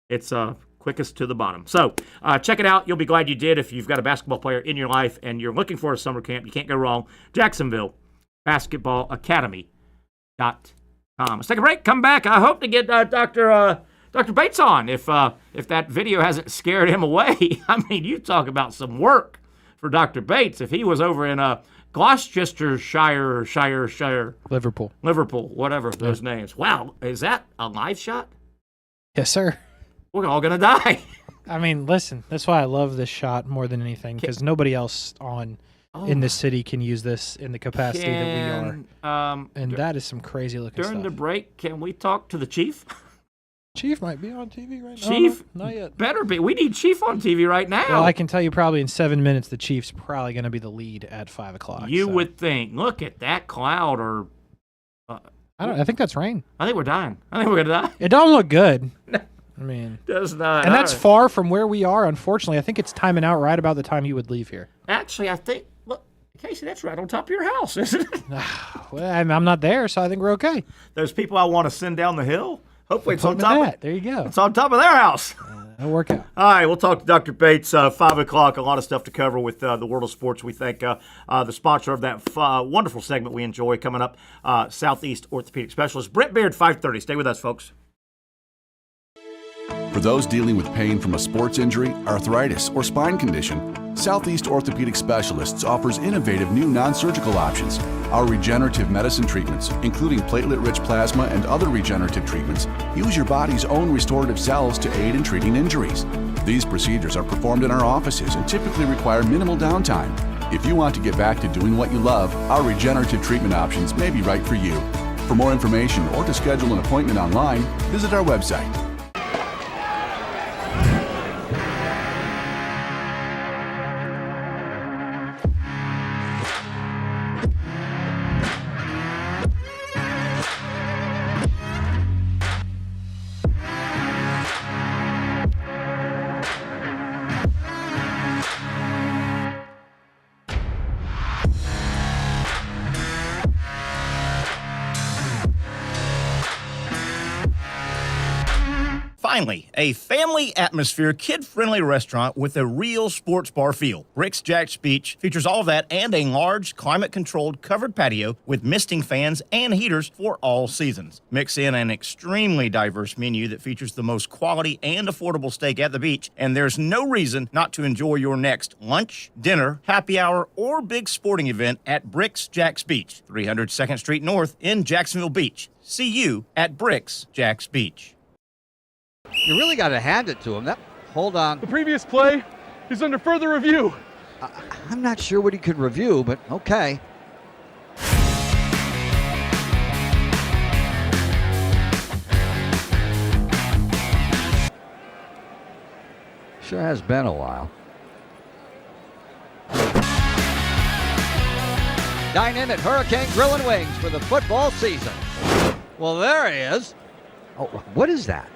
It's quickest to the bottom. So check it out. You'll be glad you did. If you've got a basketball player in your life and you're looking for a summer camp, you can't go wrong. Jacksonville Basketball Academy.com. Let's take a break. Come back. I hope to get Dr. Bates on if that video hasn't scared him away. I mean, you talk about some work for Dr. Bates. If he was over in Gloucestershire, Liverpool, whatever those names. Wow, is that a live shot? Yes, sir. We're all going to die. I mean, listen, that's why I love this shot more than anything, because nobody else in this city can use this in the capacity that we are. And that is some crazy looking stuff. During the break, can we talk to the Chief? Chief might be on TV right now. Chief? No, not yet. Better be. We need Chief on TV right now. Well, I can tell you probably in 7 minutes the Chief's probably going to be the lead at 5 o'clock. You would think. Look at that cloud. Or I think that's rain. I think we're dying. I think we're going to die. It don't look good. I mean, does not. And that's far from where we are, unfortunately. I think it's timing out right about the time you would leave here. Actually, I think, look, Casey, that's right on top of your house, isn't it? Well, I'm not there, so I think we're okay. Those people I want to send down the hill, hopefully it's on top of that. There you go. It's on top of their house. That'll work out. All right, we'll talk to Dr. Bates, 5 o'clock. A lot of stuff to cover with the world of sports. We thank the sponsor of that wonderful segment we enjoy coming up, Southeast Orthopedic Specialists. Brent Beaird, 5:30. Stay with us, folks. For those dealing with pain from a sports injury, arthritis, or spine condition, Southeast Orthopedic Specialists offers innovative new non-surgical options. Our regenerative medicine treatments, including platelet-rich plasma and other regenerative treatments, use your body's own restorative cells to aid in treating injuries. These procedures are performed in our offices and typically require minimal downtime. If you want to get back to doing what you love, our regenerative treatment options may be right for you. For more information or to schedule an appointment online, visit our website. Finally, a family atmosphere, kid-friendly restaurant with a real sports bar feel. Bricks Jack's Beach features all of that and a large, climate-controlled covered patio with misting fans and heaters for all seasons. Mix in an extremely diverse menu that features the most quality and affordable steak at the beach, and there's no reason not to enjoy your next lunch, dinner, happy hour, or big sporting event at Bricks Jack's Beach, 300 2nd Street North in Jacksonville Beach. See you at Bricks Jack's Beach. You really got to hand it to him. Hold on. The previous play is under further review. I'm not sure what he could review, but okay. Sure has been a while. Dine in at Hurricane Grill and Wings for the football season. Well, there he is. Oh, what is that?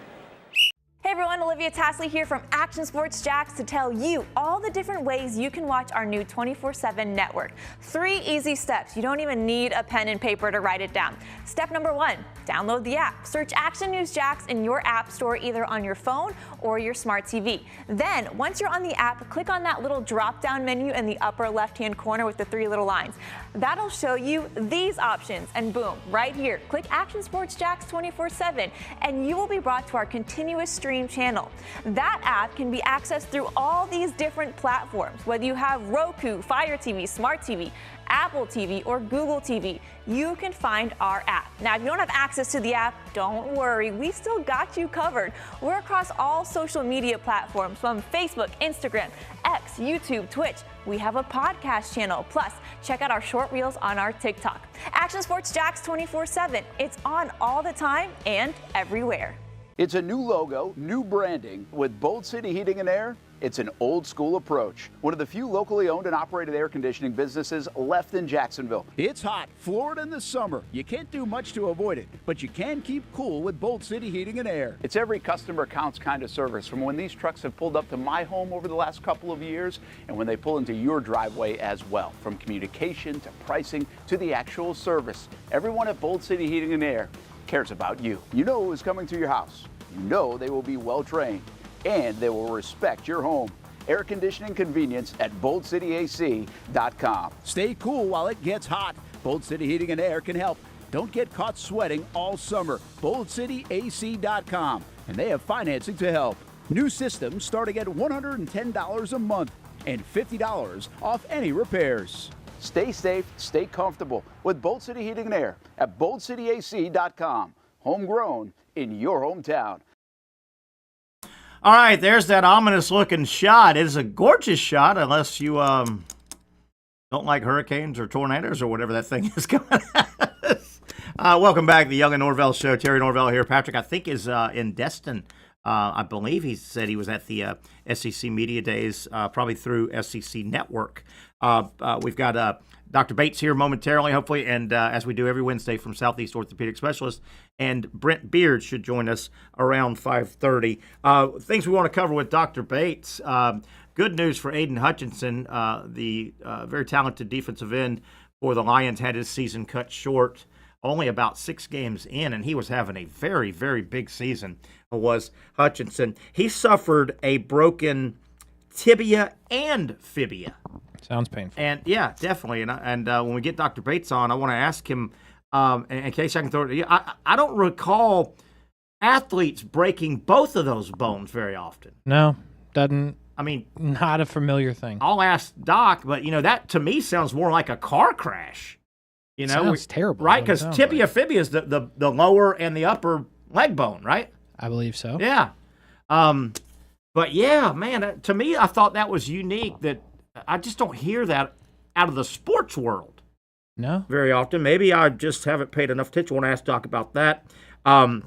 Hey everyone, Olivia Tasley here from Action Sports Jacks to tell you all the different ways you can watch our new 24/7 network. 3 easy steps. You don't even need a pen and paper to write it down. Step number 1, download the app. Search Action News Jacks in your app store either on your phone or your smart TV. Then, once you're on the app, click on that little drop-down menu in the upper left-hand corner with the 3 little lines. That'll show you these options, and boom, right here, click Action Sports Jacks 24/7, and you will be brought to our continuous stream channel. That app can be accessed through all these different platforms. Whether you have Roku, Fire TV, Smart TV, Apple TV, or Google TV, you can find our app. Now, if you don't have access to the app, don't worry, we still got you covered. We're across all social media platforms from Facebook, Instagram, X, YouTube, Twitch. We have a podcast channel. Plus, check out our short reels on our TikTok. Action Sports Jacks 24/7. It's on all the time and everywhere. It's a new logo, new branding. With Bold City Heating and Air, it's an old school approach. One of the few locally owned and operated air conditioning businesses left in Jacksonville. It's hot, Florida in the summer. You can't do much to avoid it, but you can keep cool with Bold City Heating and Air. It's every customer counts kind of service, from when these trucks have pulled up to my home over the last couple of years and when they pull into your driveway as well. From communication to pricing to the actual service, everyone at Bold City Heating and Air cares about you. You know who's coming to your house. You know they will be well trained and they will respect your home. Air conditioning convenience at boldcityac.com. Stay cool while it gets hot. Bold City Heating and Air can help. Don't get caught sweating all summer. boldcityac.com, and they have financing to help. New systems starting at $110 a month and $50 off any repairs. Stay safe, stay comfortable with Bold City Heating and Air at boldcityac.com. Homegrown in your hometown. All right, there's that ominous-looking shot. It is a gorgeous shot, unless you don't like hurricanes or tornadoes or whatever that thing is coming at us. Welcome back to the Young Norvelle Show. Terry Norvelle here. Patrick, I think, is in Destin. I believe he said he was at the SEC Media Days, probably through SEC Network. We've got Dr. Bates here momentarily, hopefully, and as we do every Wednesday from Southeast Orthopedic Specialists, and Brent Beaird should join us around 5:30. Things we want to cover with Dr. Bates. Good news for Aiden Hutchinson, the very talented defensive end for the Lions, had his season cut short, only about 6 games in, and he was having a very, very big season, was Hutchinson. He suffered a broken tibia and fibia. Sounds painful. And yeah, definitely. And when we get Dr. Bates on, I want to ask him, in case I can throw it, I don't recall athletes breaking both of those bones very often. No, doesn't. I mean, not a familiar thing. I'll ask Doc, but that to me sounds more like a car crash. Sounds terrible, right? Because tibia fibia is the lower and the upper leg bone, right? I believe so. Yeah. But yeah, man, to me, I thought that was unique. That I just don't hear that out of the sports world. No. Very often. Maybe I just haven't paid enough attention. I want to ask Doc about that. A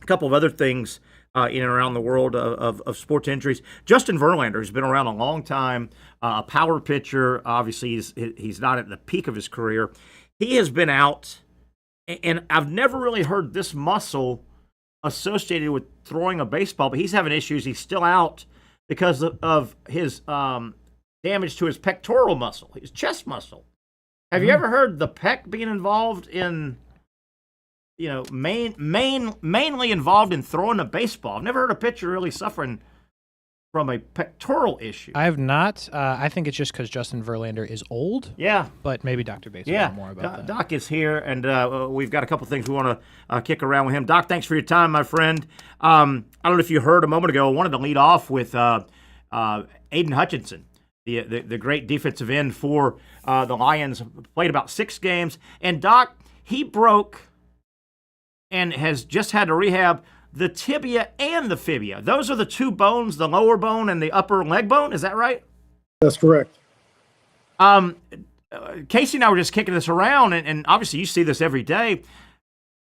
couple of other things in and around the world of sports injuries. Justin Verlander has been around a long time, a power pitcher. Obviously, he's not at the peak of his career. He has been out, and I've never really heard this muscle associated with throwing a baseball, but he's having issues. He's still out because of his damage to his pectoral muscle, his chest muscle. Have you ever heard the pec being involved in, mainly involved in throwing a baseball. I've never heard a pitcher really suffering from a pectoral issue. I have not. I think it's just because Justin Verlander is old. Yeah. But maybe Dr. Bates will know more about that. Doc is here, and we've got a couple things we want to kick around with him. Doc, thanks for your time, my friend. I don't know if you heard a moment ago, I wanted to lead off with Aiden Hutchinson, the great defensive end for the Lions. Played about 6 games. And, Doc, he broke and has just had to rehab the tibia and the fibia. Those are the 2 bones, the lower bone and the upper leg bone. Is that right? That's correct. Casey and I were just kicking this around, and obviously you see this every day.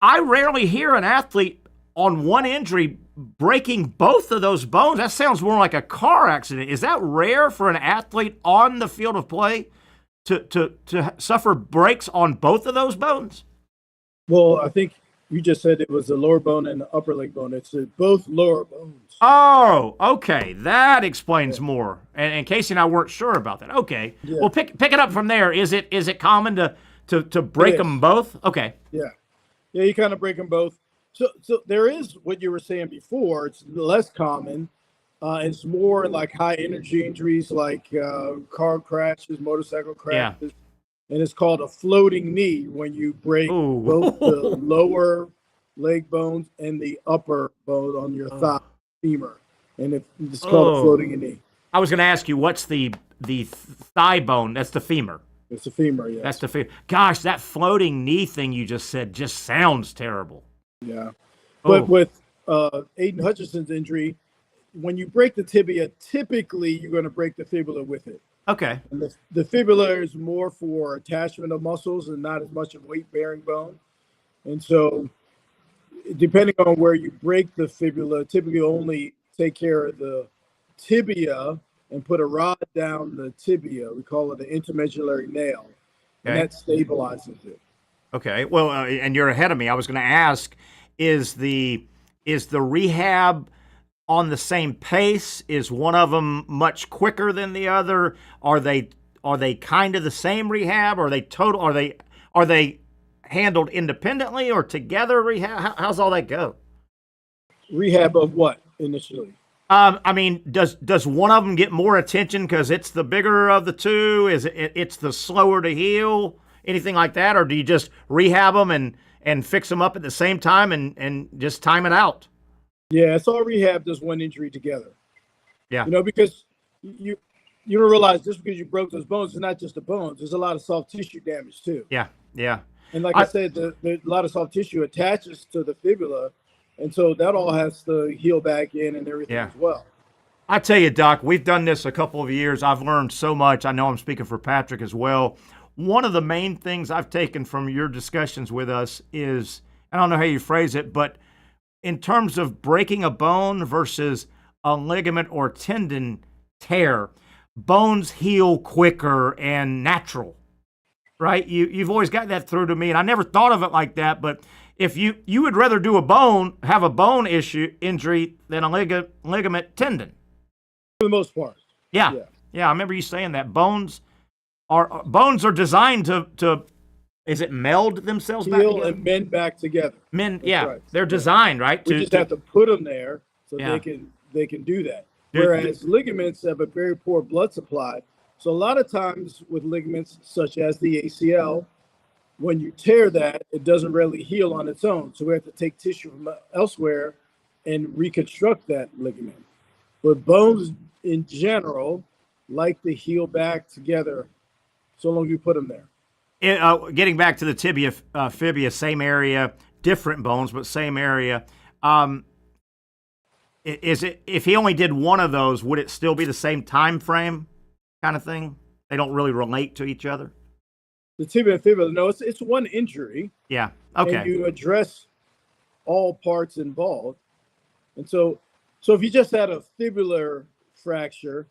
I rarely hear an athlete on one injury breaking both of those bones. That sounds more like a car accident. Is that rare for an athlete on the field of play to suffer breaks on both of those bones? Well, I think you just said it was the lower bone and the upper leg bone. It's both lower bones. Oh, okay. That explains more. And Casey and I weren't sure about that. Okay. Yeah. Well, pick it up from there. Is it common to break them both? Okay. Yeah. Yeah, you kind of break them both. So there is what you were saying before. It's less common. It's more like high energy injuries like car crashes, motorcycle crashes. Yeah. And it's called a floating knee when you break both the lower leg bones and the upper bone on your thigh, femur. And it's called a floating knee. I was going to ask you, what's the thigh bone? That's the femur. It's the femur, yeah. That's the femur. Gosh, that floating knee thing you just said just sounds terrible. Yeah. But with Aiden Hutchinson's injury, when you break the tibia, typically you're going to break the fibula with it. Okay. And the fibula is more for attachment of muscles and not as much of weight-bearing bone. And so depending on where you break the fibula, typically only take care of the tibia and put a rod down the tibia. We call it an intermedullary nail. And that stabilizes it. Okay. Well, and you're ahead of me. I was going to ask, is the rehab on the same pace? Is one of them much quicker than the other? Are they kind of the same rehab? Are they handled independently or together rehab? How's all that go? Rehab of what initially? I mean, does one of them get more attention because it's the bigger of the two? Is it's the slower to heal? Anything like that, or do you just rehab them and fix them up at the same time and just time it out? Yeah, it's all rehab does one injury together. Yeah. Because you don't realize just because you broke those bones, it's not just the bones. There's a lot of soft tissue damage too. Yeah, yeah. And like I said, a lot of soft tissue attaches to the fibula, and so that all has to heal back in and everything as well. I tell you, Doc, we've done this a couple of years. I've learned so much. I know I'm speaking for Patrick as well. One of the main things I've taken from your discussions with us is, I don't know how you phrase it, but in terms of breaking a bone versus a ligament or tendon tear, bones heal quicker and natural, right? You've always got that through to me, and I never thought of it like that, but if you would rather have a bone injury than a ligament tendon. For the most part. Yeah, I remember you saying that. Bones are designed to is it meld themselves back together? And mend back together. Right. They're designed, right? We just have to put them there so they can do that. Whereas ligaments have a very poor blood supply. So a lot of times with ligaments such as the ACL, when you tear that, it doesn't really heal on its own. So we have to take tissue from elsewhere and reconstruct that ligament. But bones in general like to heal back together so long as you put them there. Getting back to the tibia, fibia, same area, different bones, but same area. Is it, if he only did one of those, would it still be the same time frame kind of thing? They don't really relate to each other? The tibia and fibula, no, it's one injury. Yeah, okay. And you address all parts involved. And so if you just had a fibular fracture,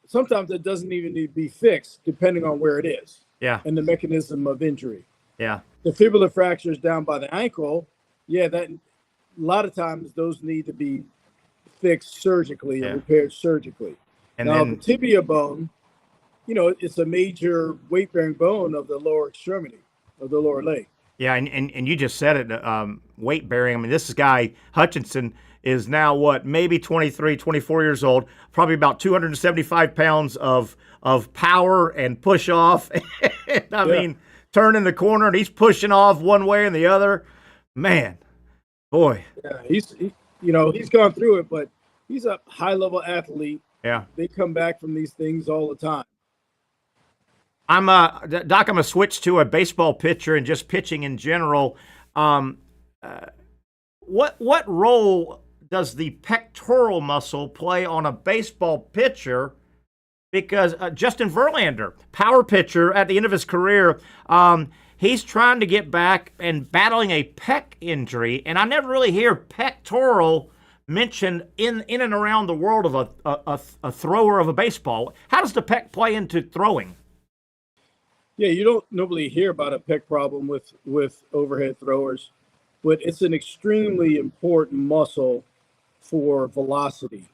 sometimes it doesn't even need to be fixed depending on where it is. Yeah. And the mechanism of injury. Yeah. The fibular fractures down by the ankle, that a lot of times those need to be fixed surgically or repaired surgically. And now the tibia bone, it's a major weight-bearing bone of the lower extremity of the lower leg. Yeah, and you just said it, weight bearing. I mean, this guy, Hutchinson, is now maybe 23, 24 years old, probably about 275 pounds of power and push off. I mean, turning the corner and he's pushing off one way and the other. Man, boy. Yeah, he's gone through it, but he's a high level athlete. Yeah. They come back from these things all the time. Doc, I'm going to switch to a baseball pitcher and just pitching in general. What role does the pectoral muscle play on a baseball pitcher? Because Justin Verlander, power pitcher at the end of his career, he's trying to get back and battling a pec injury, and I never really hear pectoral mentioned in and around the world of a thrower of a baseball. How does the pec play into throwing? Yeah, you don't normally hear about a pec problem with overhead throwers, but it's an extremely important muscle for velocity.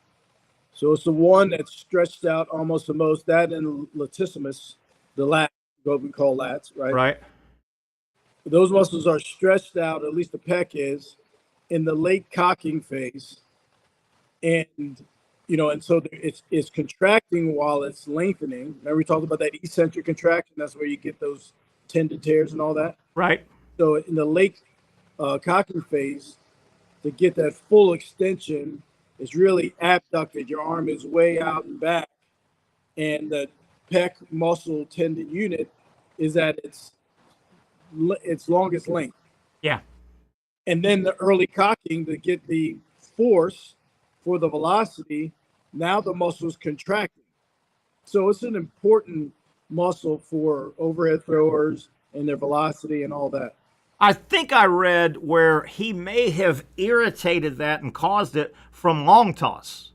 So it's the one that's stretched out almost the most. That and latissimus, the lat, what we call lats, right? Right. Those muscles are stretched out, at least the pec is, in the late cocking phase. And so it's contracting while it's lengthening. Remember we talked about that eccentric contraction? That's where you get those tendon tears and all that. Right. So in the late cocking phase, to get that full extension, it's really abducted. Your arm is way out and back, and the pec muscle tendon unit is at its longest length. Yeah. And then the early cocking to get the force for the velocity, now the muscle's contracting. So it's an important muscle for overhead throwers and their velocity and all that. I think I read where he may have irritated that and caused it from long toss.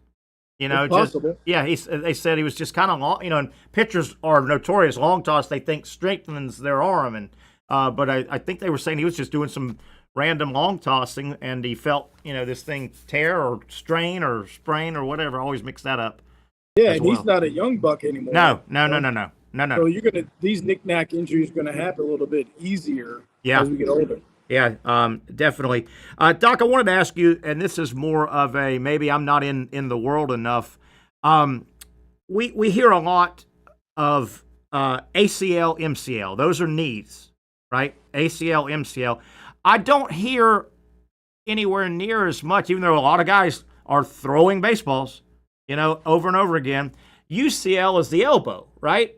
It's possible. They said he was just kind of long, and pitchers are notorious. Long toss, they think strengthens their arm. And but I think they were saying he was just doing some random long tossing, and he felt, this thing tear or strain or sprain or whatever. I always mix that up. Yeah, and he's not a young buck anymore. No. So these knick-knack injuries are gonna happen a little bit easier as we get older. Yeah, definitely. Doc, I wanted to ask you, and this is more of a, maybe I'm not in the world enough. We hear a lot of ACL, MCL. Those are knees, right? ACL, MCL. I don't hear anywhere near as much, even though a lot of guys are throwing baseballs, over and over again. UCL is the elbow, right?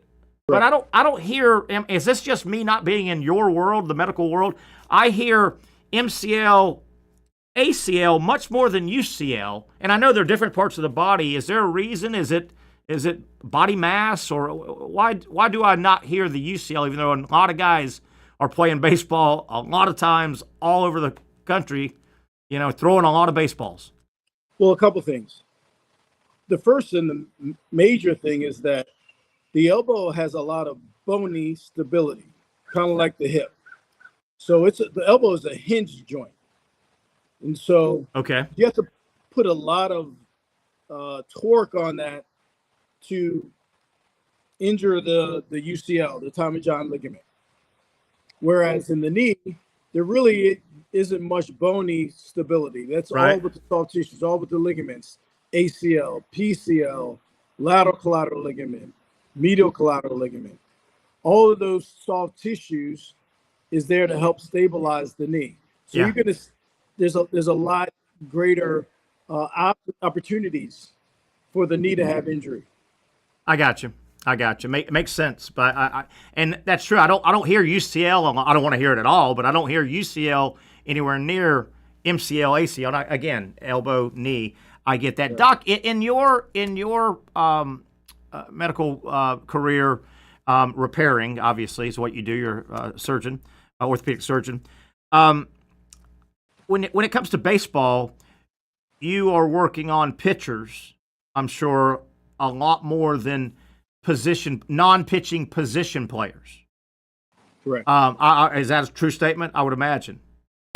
But I don't hear. Is this just me not being in your world, the medical world? I hear MCL, ACL much more than UCL, and I know they're different parts of the body. Is there a reason? Is it body mass, or why do I not hear the UCL? Even though a lot of guys are playing baseball a lot of times all over the country, throwing a lot of baseballs. Well, a couple things. The first and the major thing is that the elbow has a lot of bony stability, kind of like the hip. So the elbow is a hinge joint. And so you have to put a lot of torque on that to injure the UCL, the Tommy John ligament. Whereas in the knee, there really isn't much bony stability. That's all with the soft tissues, all with the ligaments, ACL, PCL, lateral collateral ligament, medial collateral ligament. All of those soft tissues is there to help stabilize the knee. So there's a lot greater opportunities for the knee to have injury. I got you. It makes sense, but and that's true. I don't hear UCL. I don't want to hear it at all, but I don't hear UCL anywhere near MCL, ACL. Again, elbow, knee. I get that. Doc, in your medical career, repairing obviously is what you do. You're a surgeon, orthopedic surgeon. When it comes to baseball, you are working on pitchers, I'm sure, a lot more than non-pitching position players. Correct. Is that a true statement? I would imagine.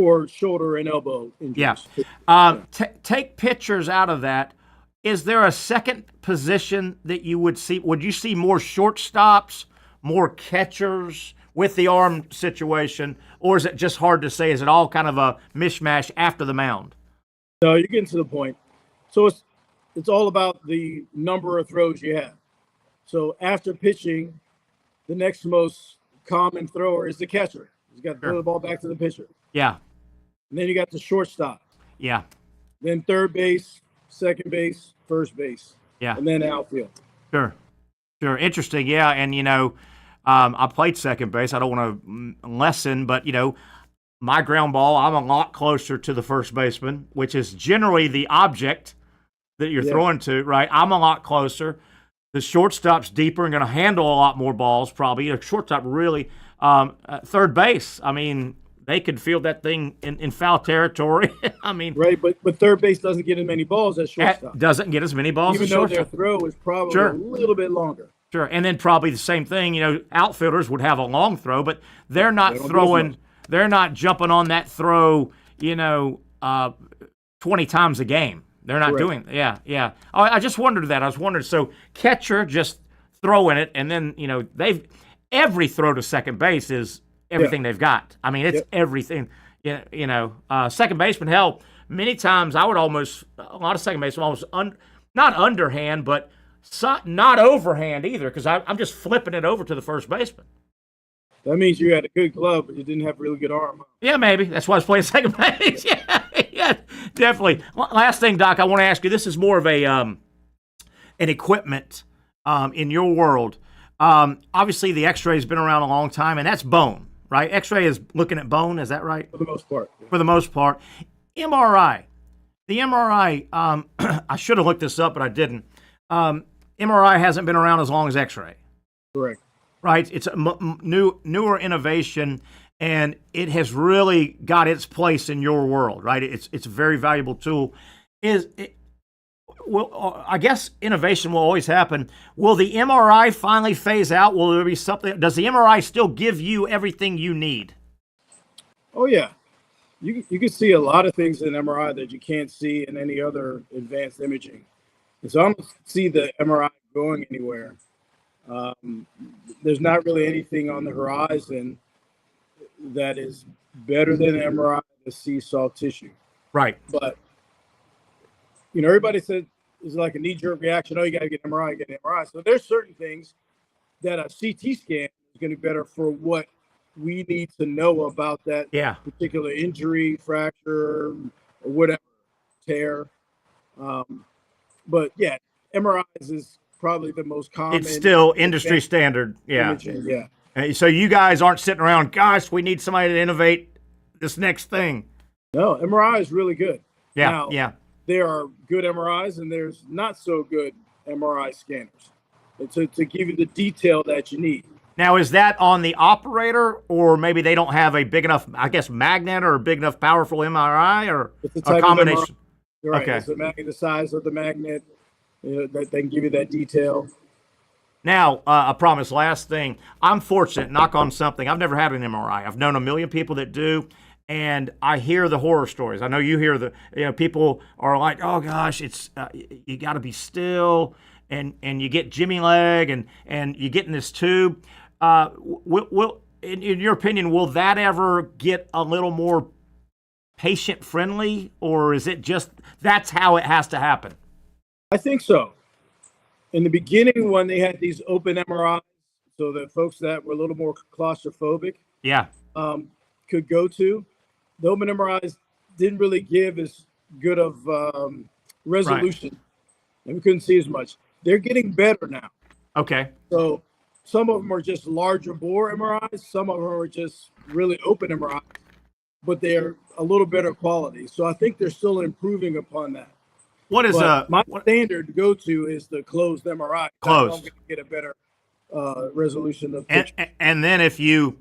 Or shoulder and elbow injuries. Yeah. Take pitchers out of that. Is there a second position that you would see? Would you see more shortstops, more catchers? with the arm situation, or is it just hard to say? Is it all kind of a mishmash after the mound? No, you're getting to the point. So it's all about the number of throws you have. So after pitching, the next most common thrower is the catcher. He's got to throw the ball back to the pitcher. Yeah. And then you got the shortstop. Yeah. Then third base, second base, first base. Yeah. And then outfield. Sure. Interesting. Yeah. And, I played second base. I don't want to lessen, but, my ground ball, I'm a lot closer to the first baseman, which is generally the object that you're throwing to, right? I'm a lot closer. The shortstop's deeper and going to handle a lot more balls, probably. Shortstop really. Third base, I mean, they could field that thing in foul territory. I mean, right, but third base doesn't get as many balls as shortstop. Doesn't get as many balls as shortstop. Even though their throw is probably a little bit longer. Sure, and then probably the same thing. Outfielders would have a long throw, but they're not throwing. They're not jumping on that throw. 20 times a game. They're not doing. Yeah. Oh, I just wondered that. I was wondering. So catcher just throwing it, and then every throw to second base is everything they've got. I mean, it's everything. Second baseman. Hell, many times a lot of second basemen almost not underhand, but not overhand either, because I'm just flipping it over to the first baseman. That means you had a good glove, but you didn't have a really good arm. Yeah, maybe. That's why I was playing second base. Yeah, definitely. Last thing, Doc, I want to ask you. This is more of an equipment in your world. Obviously, the X-ray has been around a long time, and that's bone, right? X-ray is looking at bone. Is that right? For the most part. Yeah. For the most part. MRI. The MRI, I should have looked this up, but I didn't. MRI hasn't been around as long as X-ray. Correct. Right? It's a newer innovation, and it has really got its place in your world, right? It's a very valuable tool. I guess innovation will always happen. Will the MRI finally phase out? Will there be something? Does the MRI still give you everything you need? Oh, yeah. You can see a lot of things in MRI that you can't see in any other advanced imaging. And so I don't see the MRI going anywhere. There's not really anything on the horizon that is better than MRI to see soft tissue. Right. But, everybody said it's like a knee-jerk reaction. Oh, you got to get MRI, get an MRI. So there's certain things that a CT scan is going to be better for what we need to know about that particular injury, fracture, or whatever, tear. But, yeah, MRIs is probably the most common. It's still industry standard. Yeah. Imaging, yeah. So you guys aren't sitting around, gosh, we need somebody to innovate this next thing. No, MRI is really good. Yeah. Now, there are good MRIs and there's not so good MRI scanners to give you the detail that you need. Now, is that on the operator, or maybe they don't have a big enough, magnet or a big enough powerful MRI, or a combination? Right. Okay. It's the size of the magnet. That they can give you that detail. Now, I promise, last thing. I'm fortunate, knock on something. I've never had an MRI. I've known a million people that do, and I hear the horror stories. I know you hear people are like, oh gosh, it's you got to be still, and you get Jimmy leg, and you get in this tube. Will in your opinion, will that ever get a little more patient friendly, or is it just that's how it has to happen? I think so. In the beginning, when they had these open MRIs, so that folks that were a little more claustrophobic could go to, the open MRIs didn't really give as good of resolution, and we couldn't see as much. They're getting better now. Okay. So some of them are just larger bore MRIs. Some of them are just really open MRIs, but they're a little better quality. So I think they're still improving upon that. What is my standard to go to is the closed MRI. Closed. I'm going to get a better resolution of picture. And then if you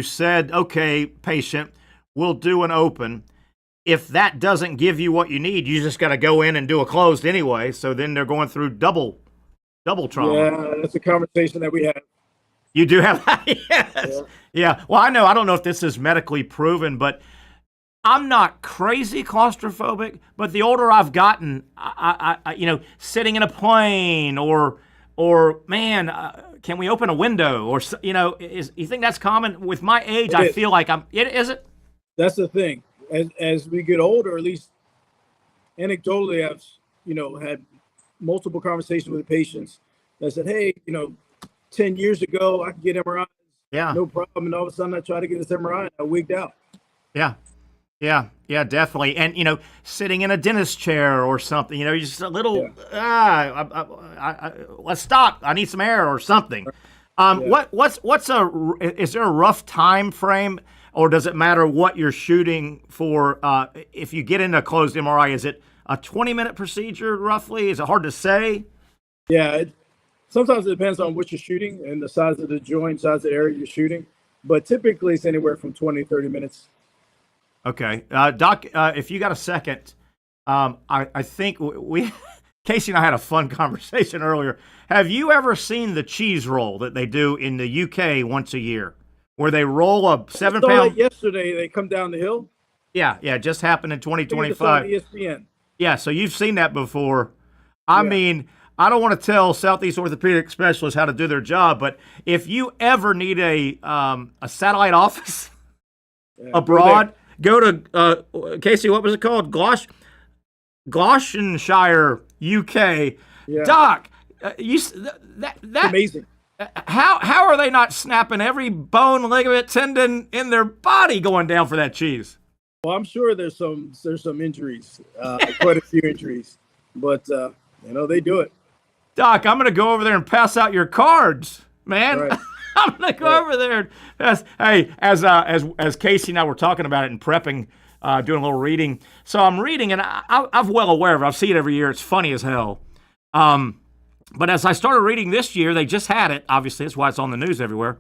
said, okay, patient, we'll do an open. If that doesn't give you what you need, you just got to go in and do a closed anyway. So then they're going through double trauma. Yeah, that's a conversation that we have. You do have that? Yes. Yeah. Well, I don't know if this is medically proven, but I'm not crazy claustrophobic, but the older I've gotten, I sitting in a plane or can we open a window? Or, you think that's common? With my age, I feel like is it? That's the thing. As we get older, at least anecdotally, I've, had multiple conversations with patients that said, hey, 10 years ago, I could get MRIs. Yeah. No problem. And all of a sudden I tried to get this MRI and I wigged out. Yeah. Yeah, definitely. And, sitting in a dentist chair or something, just a little, let's stop. I need some air or something. Is there a rough time frame, or does it matter what you're shooting for? If you get into a closed MRI, is it a 20-minute procedure roughly? Is it hard to say? Yeah. Sometimes it depends on what you're shooting and the size of the joint, size of the area you're shooting. But typically it's anywhere from 20 to 30 minutes. Okay. Doc, if you got a second, I think Casey and I had a fun conversation earlier. Have you ever seen the cheese roll that they do in the UK once a year, where they roll a 7-pound? Yesterday, they come down the hill. Yeah, it just happened in 2025. ESPN. Yeah, so you've seen that before. I mean, I don't want to tell Southeast Orthopedic Specialists how to do their job, but if you ever need a satellite office abroad, go to Casey. What was it called? Gloucestershire, UK. Yeah. Doc, that's amazing. How are they not snapping every bone, ligament, tendon in their body going down for that cheese? Well, I'm sure there's some injuries, quite a few injuries, but they do it. Doc, I'm gonna go over there and pass out your cards, man. Right. I'm gonna go over there and as Casey and I were talking about it and prepping, doing a little reading. So I'm reading, and I'm well aware of it. I see it every year. It's funny as hell. But as I started reading this year, they just had it. Obviously, that's why it's on the news everywhere.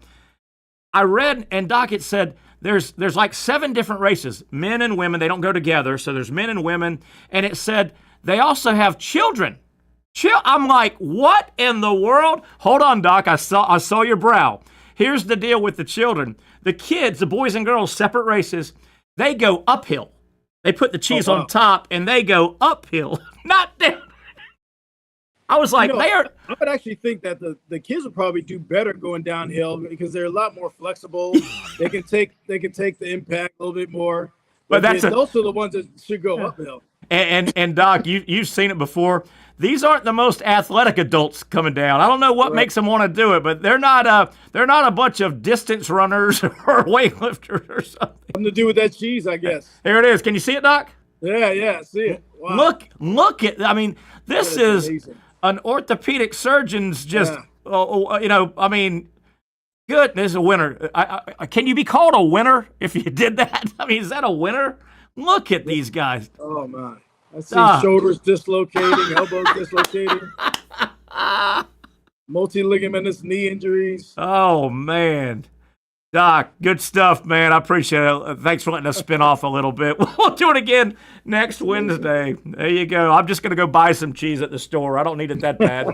I read, and Doc, it said there's like 7 different races, men and women. They don't go together, so there's men and women. And it said they also have children. I'm like, what in the world? Hold on, Doc. I saw your brow. Here's the deal with the children. The kids, the boys and girls, separate races, they go uphill. They put the cheese on top, and they go uphill, not down. I was like, I would actually think that the kids would probably do better going downhill because they're a lot more flexible. They can take the impact a little bit more. But those are the ones that should go uphill. And Doc, you've seen it before. These aren't the most athletic adults coming down. I don't know what makes them want to do it, but they're not a bunch of distance runners or weightlifters or something. Something to do with that cheese, I guess. Here it is. Can you see it, Doc? Yeah, I see it. Wow. Look at. I mean, this is amazing. An orthopedic surgeon's just. I mean, goodness, a winner. Can you be called a winner if you did that? I mean, is that a winner? Look at these guys. Oh my. I see shoulders dislocating, elbows dislocating, multi-ligamentous knee injuries. Oh, man. Doc, good stuff, man. I appreciate it. Thanks for letting us spin off a little bit. We'll do it again next Wednesday. There you go. I'm just going to go buy some cheese at the store. I don't need it that bad.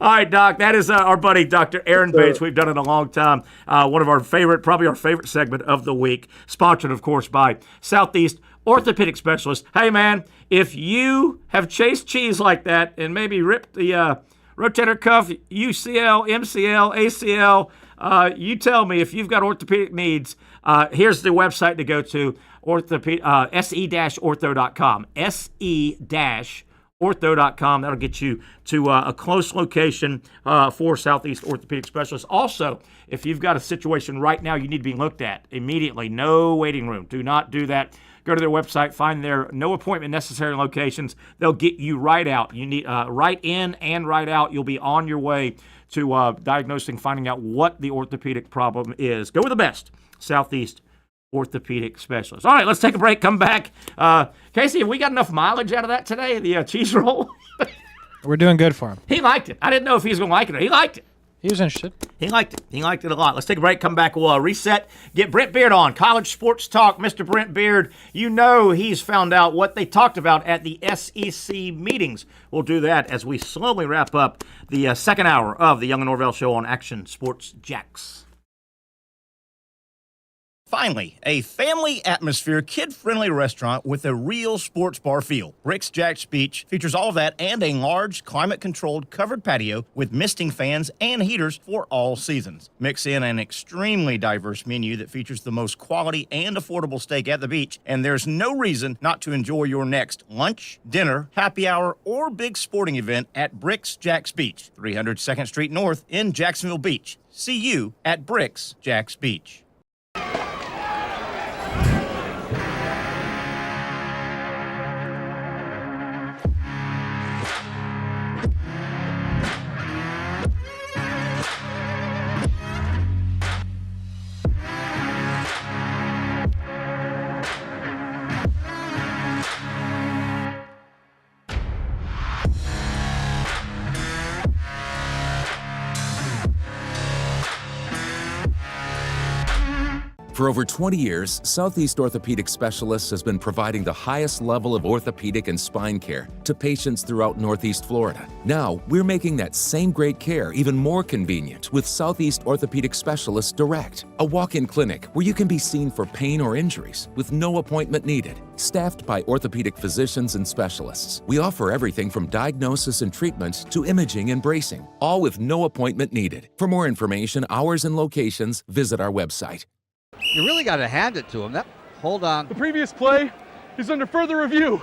All right, Doc, that is our buddy, Dr. Aaron Bates. We've done it a long time. One of our favorite, probably our favorite segment of the week, sponsored, of course, by Southeast Orthopedic Specialists. Hey, man, if you have chased cheese like that and maybe ripped the rotator cuff, UCL, MCL, ACL, you tell me if you've got orthopedic needs. Here's the website to go to, se-ortho.com, se-ortho.com. That'll get you to a close location for Southeast Orthopedic Specialists. Also, if you've got a situation right now you need to be looked at immediately, no waiting room. Do not do that. Go to their website, find their no appointment necessary locations. They'll get you right out. You need right in and right out. You'll be on your way to diagnosing, finding out what the orthopedic problem is. Go with the best, Southeast Orthopedic Specialists. All right, let's take a break. Come back. Casey, have we got enough mileage out of that today, the cheese roll? We're doing good for him. He liked it. I didn't know if he was going to like it. He liked it. He was interested. He liked it. He liked it a lot. Let's take a break. Come back. We'll reset. Get Brent Beaird on. College Sports Talk. Mr. Brent Beaird. You know he's found out what they talked about at the SEC meetings. We'll do that as we slowly wrap up the second hour of the Young Norvelle Show on Action Sports Jacks. Finally, a family atmosphere, kid-friendly restaurant with a real sports bar feel. Bricks Jack's Beach features all of that and a large, climate-controlled covered patio with misting fans and heaters for all seasons. Mix in an extremely diverse menu that features the most quality and affordable steak at the beach, and there's no reason not to enjoy your next lunch, dinner, happy hour, or big sporting event at Bricks Jack's Beach, 300 2nd Street North in Jacksonville Beach. See you at Bricks Jack's Beach. For over 20 years, Southeast Orthopedic Specialists has been providing the highest level of orthopedic and spine care to patients throughout Northeast Florida. Now, we're making that same great care even more convenient with Southeast Orthopedic Specialists Direct, a walk-in clinic where you can be seen for pain or injuries with no appointment needed. Staffed by orthopedic physicians and specialists, we offer everything from diagnosis and treatment to imaging and bracing, all with no appointment needed. For more information, hours, and locations, visit our website. You really got to hand it to him. Hold on. The previous play is under further review.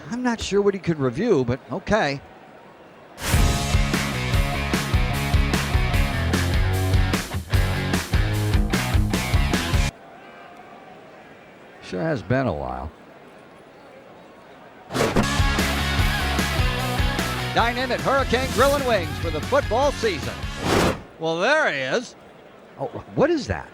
I'm not sure what he could review, but okay. Sure has been a while. Dynamic Hurricane Grill and Wings for the football season. Well, there he is. Oh, what is that?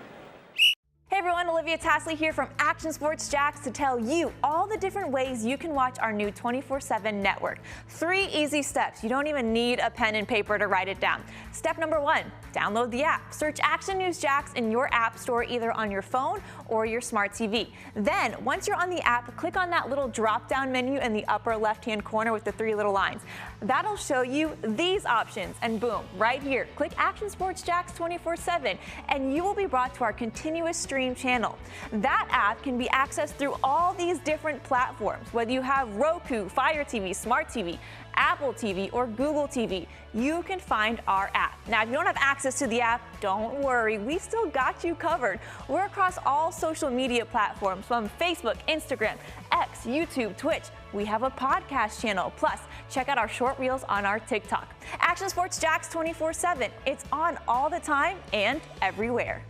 Hey everyone, Olivia Tasley here from Action Sports Jacks to tell you all the different ways you can watch our new 24/7 network. 3 easy steps. You don't even need a pen and paper to write it down. Step number 1, download the app. Search Action News Jacks in your app store either on your phone or your smart TV. Then, once you're on the app, click on that little drop-down menu in the upper left-hand corner with the 3 little lines. That'll show you these options, and boom, right here, click Action Sports Jacks 24/7, and you will be brought to our continuous stream channel. That app can be accessed through all these different platforms, whether you have Roku, Fire TV, Smart TV, Apple TV, or Google TV. You can find our app. Now, if you don't have access to the app, don't worry, we still got you covered. We're across all social media platforms from Facebook, Instagram, X, YouTube, Twitch. We have a podcast channel. Plus, check out our short reels on our TikTok. Action Sports Jacks 24/7. It's on all the time and everywhere.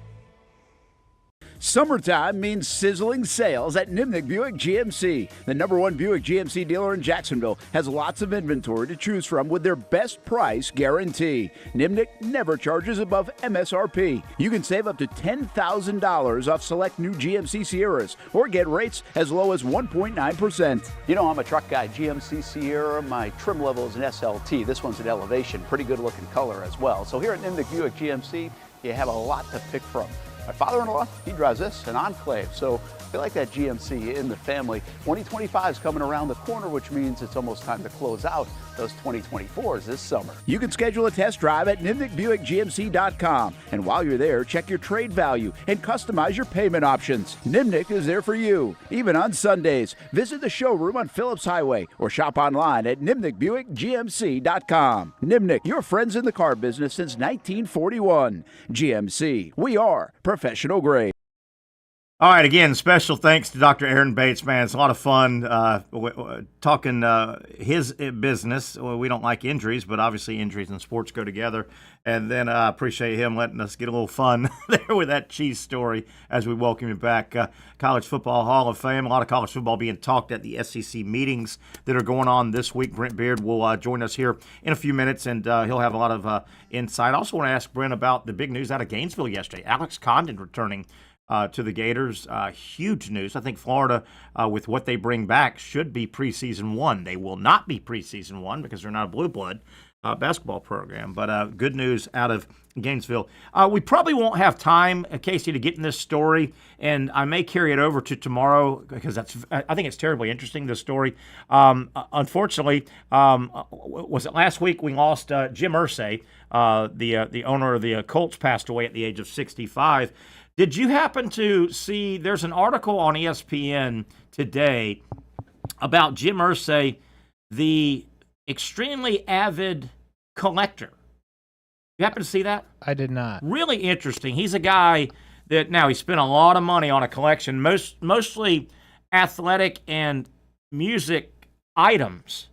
Summertime means sizzling sales at Nimnick Buick GMC. The #1 Buick GMC dealer in Jacksonville has lots of inventory to choose from with their best price guarantee. Nimnick never charges above MSRP. You can save up to $10,000 off select new GMC Sierras or get rates as low as 1.9%. You know, I'm a truck guy. GMC Sierra, my trim level is an SLT. This one's an Elevation. Pretty good looking color as well. So here at Nimnick Buick GMC, you have a lot to pick from. My father-in-law, he drives this, an Enclave, so I feel like that GMC in the family. 2025 is coming around the corner, which means it's almost time to close out those 2024s this summer. You can schedule a test drive at NimnickBuickGMC.com, and while you're there, check your trade value and customize your payment options. Nimnick is there for you, even on Sundays. Visit the showroom on Phillips Highway or shop online at NimnickBuickGMC.com. Nimnick, your friends in the car business since 1941. GMC, we are professional grade. All right, again, special thanks to Dr. Aaron Bates, man. It's a lot of fun talking his business. Well, we don't like injuries, but obviously injuries and sports go together. And then I appreciate him letting us get a little fun there with that cheese story as we welcome you back. College Football Hall of Fame, a lot of college football being talked at the SEC meetings that are going on this week. Brent Beaird will join us here in a few minutes, and he'll have a lot of insight. I also want to ask Brent about the big news out of Gainesville yesterday. Alex Condon returning to the Gators. Huge news. I think Florida, with what they bring back, should be preseason 1. They will not be preseason 1 because they're not a blue blood basketball program. But good news out of Gainesville. We probably won't have time, Casey, to get in this story, and I may carry it over to tomorrow because I think it's terribly interesting, this story. Unfortunately, was it last week we lost Jim Irsay, the owner of the Colts, passed away at the age of 65. Did you happen to see, there's an article on ESPN today about Jim Irsay, the extremely avid collector. You happen to see that? I did not. Really interesting. He's a guy that now he spent a lot of money on a collection, mostly athletic and music items.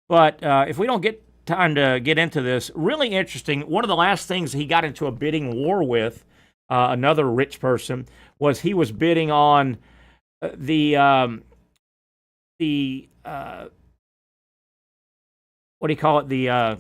But if we don't get time to get into this, really interesting. One of the last things he got into a bidding war with another rich person was he was bidding on the what do you call it? The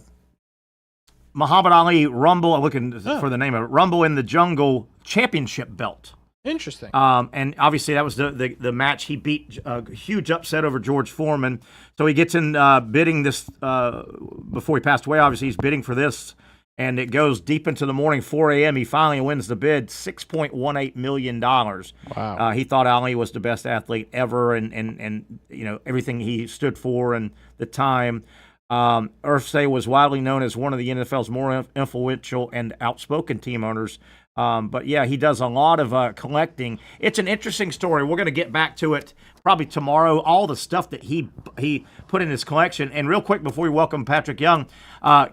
Muhammad Ali Rumble. I'm looking for the name of it. Rumble in the Jungle Championship belt. Interesting. And obviously that was the match. He beat a huge upset over George Foreman. So he gets in bidding this before he passed away. Obviously he's bidding for this, and it goes deep into the morning, 4 a.m. He finally wins the bid, $6.18 million. Wow. He thought Ali was the best athlete ever, and you know everything he stood for and the time. Irsay was widely known as one of the NFL's more influential and outspoken team owners. But yeah, he does a lot of collecting. It's an interesting story. We're going to get back to it probably tomorrow. All the stuff that he put in his collection. And real quick before we welcome Patrick Young,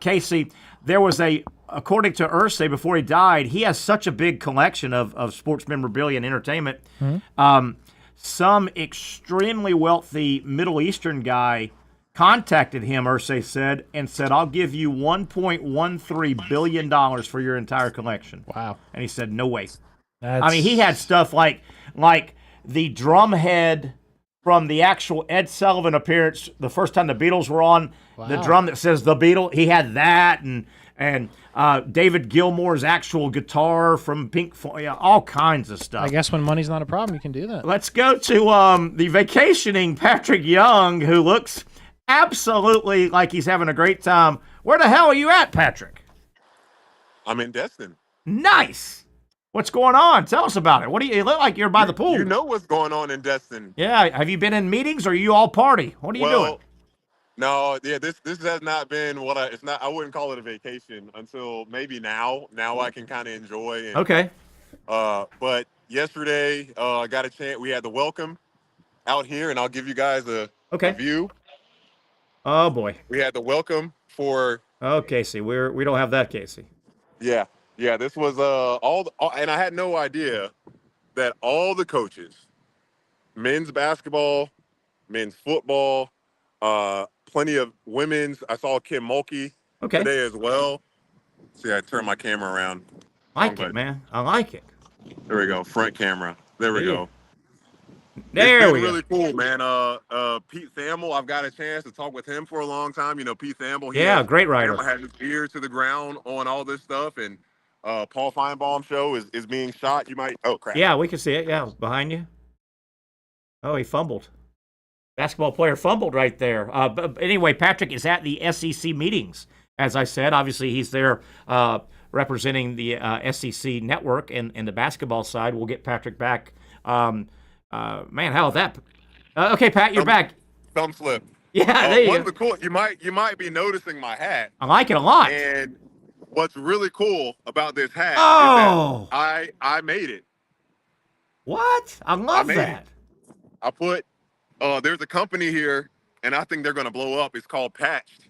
Casey, there was according to Irsay before he died, he has such a big collection of sports memorabilia and entertainment. Mm-hmm. Some extremely wealthy Middle Eastern guy contacted him, Irsay said, and said, I'll give you $1.13 billion for your entire collection. Wow. And he said, no way. That's... I mean, he had stuff like the drum head from the actual Ed Sullivan appearance, the first time the Beatles were on, the drum that says the Beatles, he had that, and David Gilmour's actual guitar from Pink Floyd, all kinds of stuff. I guess when money's not a problem, you can do that. Let's go to the vacationing Patrick Young, who looks absolutely like he's having a great time. Where the hell are you at, Patrick? I'm in Destin. Nice. What's going on? Tell us about it. What do you look like? You're by the pool. You know what's going on in Destin. Yeah. Have you been in meetings, or are you all party? What are you doing? No, yeah, this has not been it's not. I wouldn't call it a vacation until maybe now. Now I can kind of enjoy. And, okay. But yesterday, I got a chance. We had the welcome out here, and I'll give you guys a view. Oh boy. We had the welcome for. Oh, Casey, we don't have that, Casey. Yeah. This was and I had no idea that all the coaches, men's basketball, men's football, plenty of women's. I saw Kim Mulkey today as well. See, I turned my camera around. Man. I like it. There we go. Front camera. There we go. There we go. Really cool, man. Pete Thamel, I've got a chance to talk with him for a long time. You know, Pete Thamel. Great writer. Had his ear to the ground on all this stuff, and Paul Feinbaum show is being shot. You might. Oh crap. Yeah, we can see it. Yeah, behind you. Oh, he fumbled. Basketball player fumbled right there. But anyway, Patrick is at the SEC meetings. As I said, obviously he's there representing the SEC network and the basketball side. We'll get Patrick back. Man, how is that? Okay, Pat, you're back. Thumb slip. Yeah, there you go. Cool. You might be noticing my hat. I like it a lot. And what's really cool about this hat is that I made it. What? I love that. I put there's a company here, and I think they're going to blow up. It's called Patched.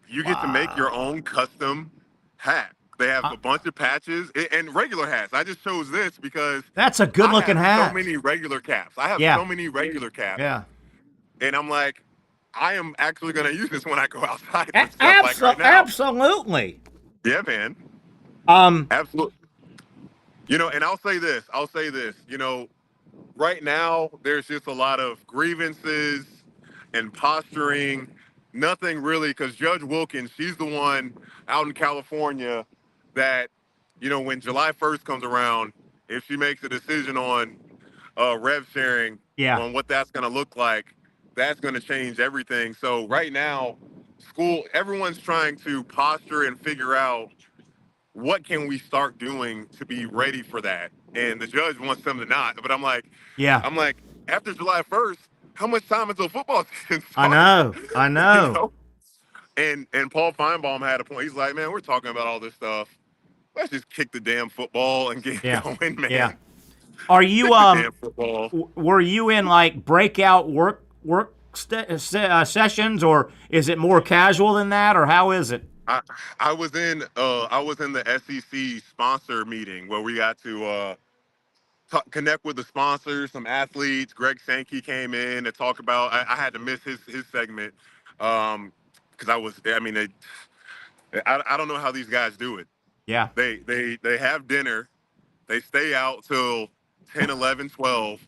You get to make your own custom hat. They have a bunch of patches and regular hats. I just chose this because that's a good-looking hat. So many regular caps. I have so many regular caps. Yeah. And I'm like, I am actually going to use this when I go outside. Absolutely. Yeah, man. Absolutely. You know, and I'll say this. You know, right now there's just a lot of grievances and posturing. Nothing really, because Judge Wilkins, she's the one out in California that, you know, when July 1st comes around, if she makes a decision on rev sharing, on what that's going to look like, that's going to change everything. So right now, everyone's trying to posture and figure out what can we start doing to be ready for that. And the judge wants them to not. But I'm like, after July 1st, how much time until football season starts? I know. You know? And Paul Feinbaum had a point. He's like, man, we're talking about all this stuff. let's just kick the damn football and get going, man. Yeah. Are you Damn football. were you in like breakout work sessions, or is it more casual than that, or how is it? I was in the SEC sponsor meeting where we got to connect with the sponsors, some athletes. Greg Sankey came in to talk about. I had to miss his segment because I don't know how these guys do it. Yeah. They have dinner, they stay out till 10, 11, 12,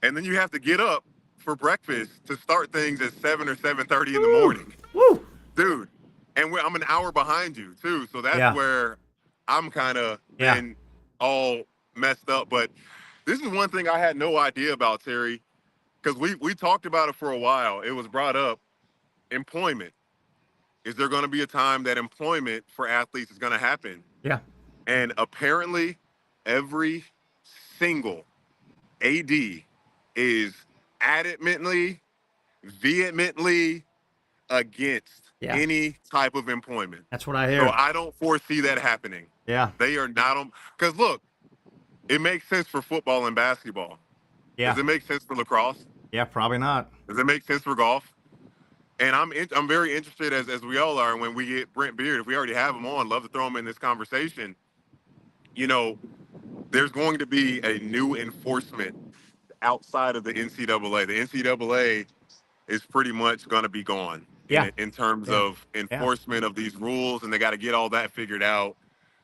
and then you have to get up for breakfast to start things at 7 or 7:30 in the morning. Woo. Dude, and I'm an hour behind you too, so that's where I'm kind of been all messed up. But this is one thing I had no idea about, Terry, because we talked about it for a while. It was brought up, employment. Is there going to be a time that employment for athletes is going to happen? Yeah. And apparently every single AD is adamantly, vehemently against any type of employment. That's what I hear. So I don't foresee that happening. Yeah. They are not on, because look, it makes sense for football and basketball. Yeah. Does it make sense for lacrosse? Yeah, probably not. Does it make sense for golf? And I'm very interested, as we all are, when we get Brent Beaird, if we already have him on, love to throw him in this conversation. You know, there's going to be a new enforcement outside of the NCAA. The NCAA is pretty much going to be gone in terms of enforcement of these rules, and they got to get all that figured out.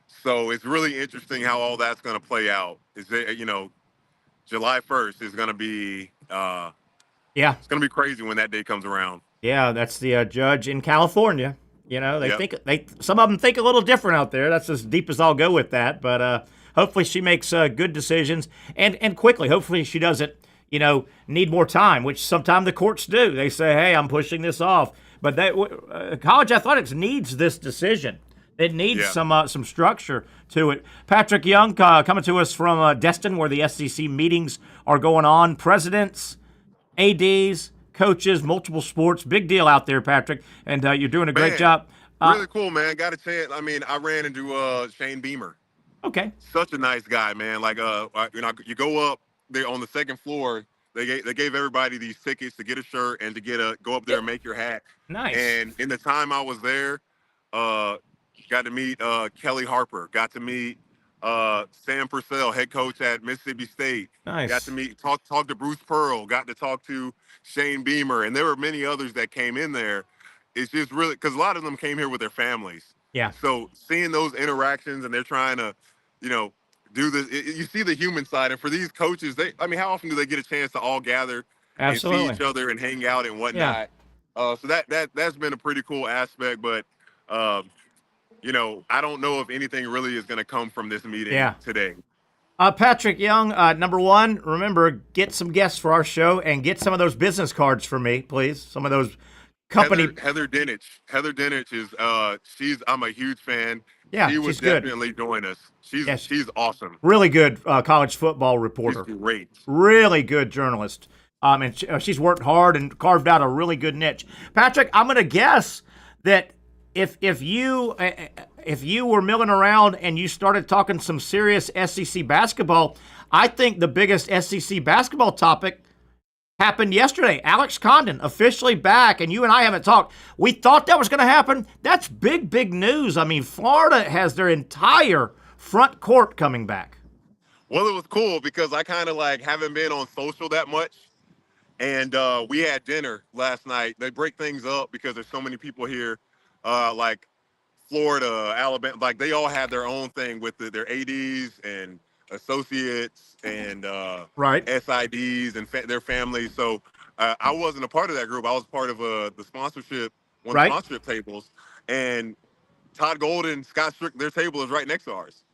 So it's really interesting how all that's going to play out. July 1st is going to be it's going to be crazy when that day comes around. Yeah, that's the judge in California. You know, some of them think a little different out there. That's as deep as I'll go with that. But hopefully she makes good decisions and quickly. Hopefully she doesn't, need more time, which sometimes the courts do. They say, hey, I'm pushing this off. But college athletics needs this decision. It needs some structure to it. Patrick Young coming to us from Destin, where the SEC meetings are going on. Presidents, ADs, coaches, multiple sports. Big deal out there, Patrick. And you're doing a great job. Really cool, man. Got a chance. I mean, I ran into Shane Beamer. Okay. Such a nice guy, man. Like, you go up there on the second floor. They gave everybody these tickets to get a shirt and to go up there and make your hat. Nice. And in the time I was there, got to meet Kelly Harper. Got to meet Sam Purcell, head coach at Mississippi State. Nice. Got to meet, talk to Bruce Pearl. Got to talk to Shane Beamer, and there were many others that came in there. It's just really because a lot of them came here with their families. Yeah. So seeing those interactions, and they're trying to, do this. You see the human side, and for these coaches, how often do they get a chance to all gather and see each other and hang out and whatnot? Yeah. So that's been a pretty cool aspect, but. I don't know if anything really is going to come from this meeting today. Patrick Young, number one, remember, get some guests for our show and get some of those business cards for me, please. Some of those company. Heather Dinich. Heather Dinich is, I'm a huge fan. Yeah, she would she's good. Definitely join us. She's awesome. Really good college football reporter. She's great. Really good journalist. And she's worked hard and carved out a really good niche. Patrick, I'm going to guess that if you were milling around and you started talking some serious SEC basketball, I think the biggest SEC basketball topic happened yesterday. Alex Condon officially back, and you and I haven't talked. We thought that was going to happen. That's big, big news. I mean, Florida has their entire front court coming back. Well, it was cool because I kind of haven't been on social that much. And we had dinner last night. They break things up because there's so many people here. Like Florida, Alabama, they all have their own thing with their ADs and associates and SIDs and their families. So I wasn't a part of that group. I was part of the sponsorship, one of the sponsorship tables. And Todd Golden, Scott Strick, their table is right next to ours.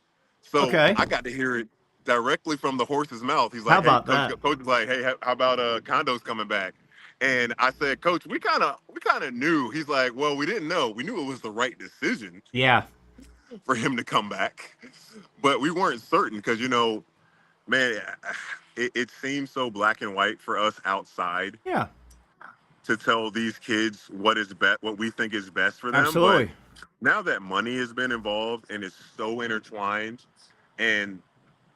So I got to hear it directly from the horse's mouth. He's like, how about that? Coach is like, hey, how about Condo's coming back? And I said, Coach, we kind of knew. He's like, well, we didn't know. We knew it was the right decision. Yeah. For him to come back, but we weren't certain because man, it seems so black and white for us outside. Yeah. To tell these kids what we think is best for them. Absolutely. now that money has been involved and it's so intertwined, and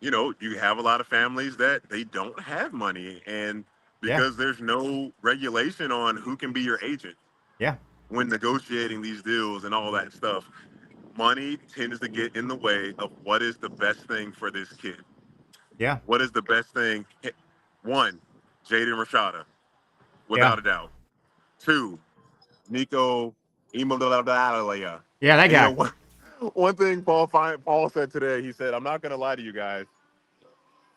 you know, you have a lot of families that they don't have money, and because there's no regulation on who can be your agent when negotiating these deals and all that stuff, money tends to get in the way of what is the best thing for this kid. What is the best thing? One, Jaden Rashada, without a doubt. Two, Nico Imadalalaya. Yeah, that guy. You know, one thing Paul said today, he said, I'm not going to lie to you guys.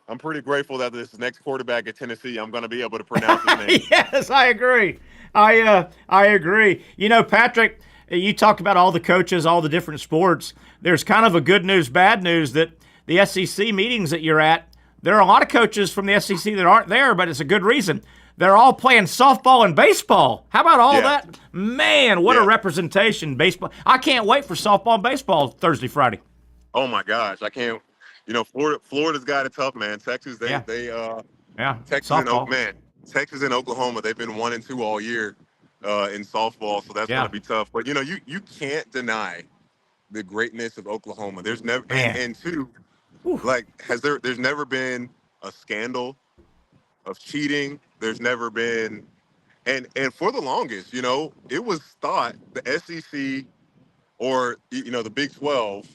I'm pretty grateful that this next quarterback at Tennessee, I'm going to be able to pronounce his name. Yes, I agree. I agree. You know, Patrick, you talked about all the coaches, all the different sports. There's kind of a good news, bad news that the SEC meetings that you're at, there are a lot of coaches from the SEC that aren't there, but it's a good reason. They're all playing softball and baseball. How about all that? Man, what a representation. Baseball. I can't wait for softball and baseball Thursday, Friday. Oh, my gosh. I can't. You know, Florida's got it tough, man. Texas, Texas and Oklahoma, they've been 1-2 all year in softball, so that's going to be tough. But, you know, you can't deny the greatness of Oklahoma. There's never, and two, like, there's never been a scandal of cheating. There's never been, and for the longest, you know, it was thought the SEC or, you know, the Big 12,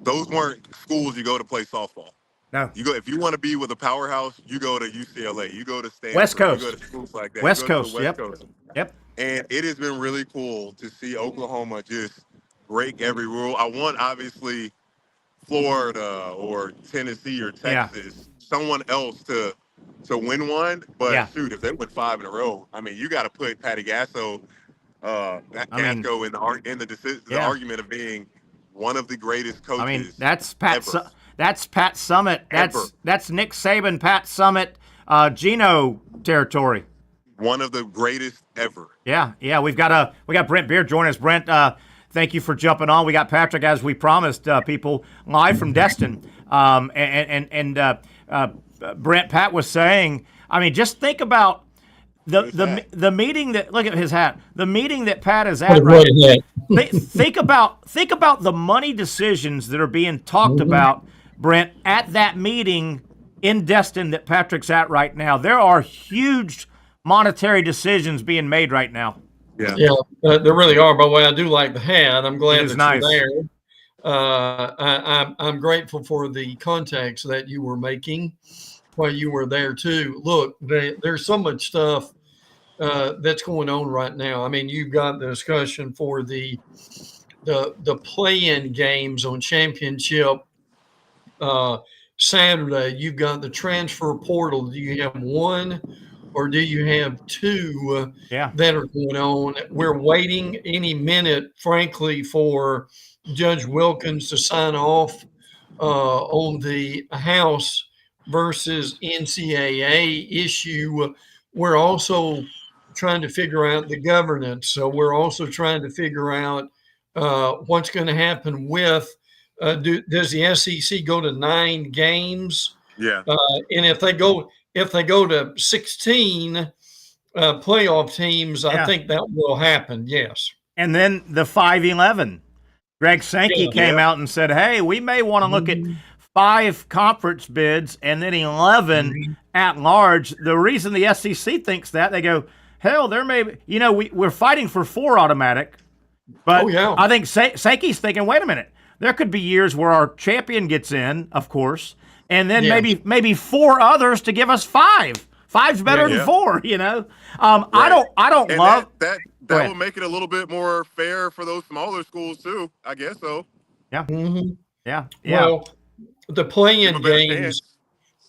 those weren't schools you go to play softball. No. You go if you want to be with a powerhouse, you go to UCLA, you go to Stanford, West Coast. you go to schools like that. West Coast. Yep. And it has been really cool to see Oklahoma just break every rule. I want, obviously, Florida or Tennessee or Texas, someone else to win one. But shoot, if they win 5 in a row, I mean, you got to put Patty Gasso, Gasco in the argument of being one of the greatest coaches. I mean, that's Pat. Ever. That's Pat Summitt. That's Nick Saban, Pat Summitt, Geno territory. One of the greatest ever. Yeah. We got Brent Beaird joining us. Brent, thank you for jumping on. We got Patrick, as we promised, people live from Destin. Brent, Pat was saying, I mean, just think about the meeting that, look at his hat, the meeting that Pat is at right now. Think about the money decisions that are being talked about, Brent, at that meeting in Destin that Patrick's at right now. There are huge monetary decisions being made right now. Yeah, there really are. By the way, I do like the hat. I'm glad that you're there. I'm grateful for the context that you were making while you were there too. Look, there's so much stuff that's going on right now. I mean, you've got the discussion for the play-in games on championship Saturday. You've got the transfer portal. Do you have one or do you have two that are going on? We're waiting any minute, frankly, for Judge Wilkins to sign off on the House versus NCAA issue. We're also trying to figure out the governance. So we're also trying to figure out what's going to happen with, does the SEC go to 9 games? Yeah. And if they go to 16 playoff teams, I think that will happen. Yes. And then the 5-11. Greg Sankey came out and said, hey, we may want to look at 5 conference bids and then 11 at large. The reason the SEC thinks that, they go, hell, there may be, you know, we're fighting for 4 automatic. But I think Sankey's thinking, wait a minute, there could be years where our champion gets in, of course, and then maybe 4 others to give us 5. 5's better than 4, you know. I don't love that. That will make it a little bit more fair for those smaller schools too. I guess so. Yeah. Yeah. Well, the playing games.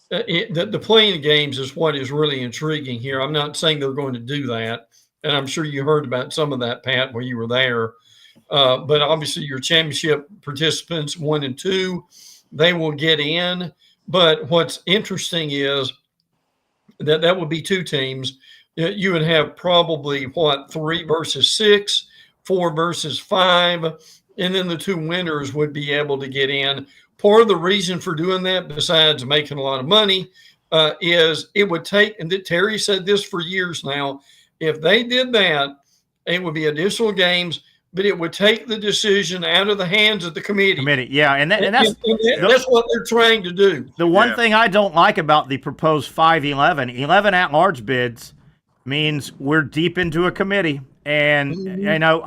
The playing games is what is really intriguing here. I'm not saying they're going to do that, and I'm sure you heard about some of that, Pat, when you were there. But obviously, your championship participants 1 and 2, they will get in. But what's interesting is that would be 2 teams. You would have probably 3 versus 6, 4 versus 5, and then the 2 winners would be able to get in. Part of the reason for doing that, besides making a lot of money, is it would take, and Terry said this for years now, if they did that, it would be additional games, but it would take the decision out of the hands of the committee. Yeah, and that's what they're trying to do. The one thing I don't like about the proposed 11 at-large bids means we're deep into a committee. And, you know,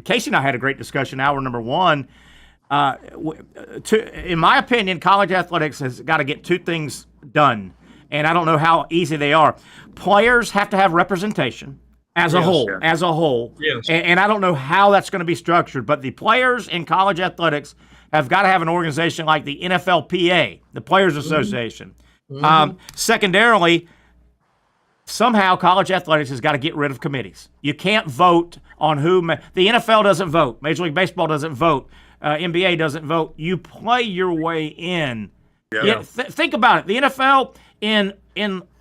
Casey and I had a great discussion, hour number one. In my opinion, college athletics has got to get two things done. And I don't know how easy they are. Players have to have representation as a whole. Yes. And I don't know how that's going to be structured. But the players in college athletics have got to have an organization like the NFLPA, the Players Association. Secondarily, somehow college athletics has got to get rid of committees. You can't vote on who. The NFL doesn't vote. Major League Baseball doesn't vote. NBA doesn't vote. You play your way in. Yeah. Think about it. The NFL in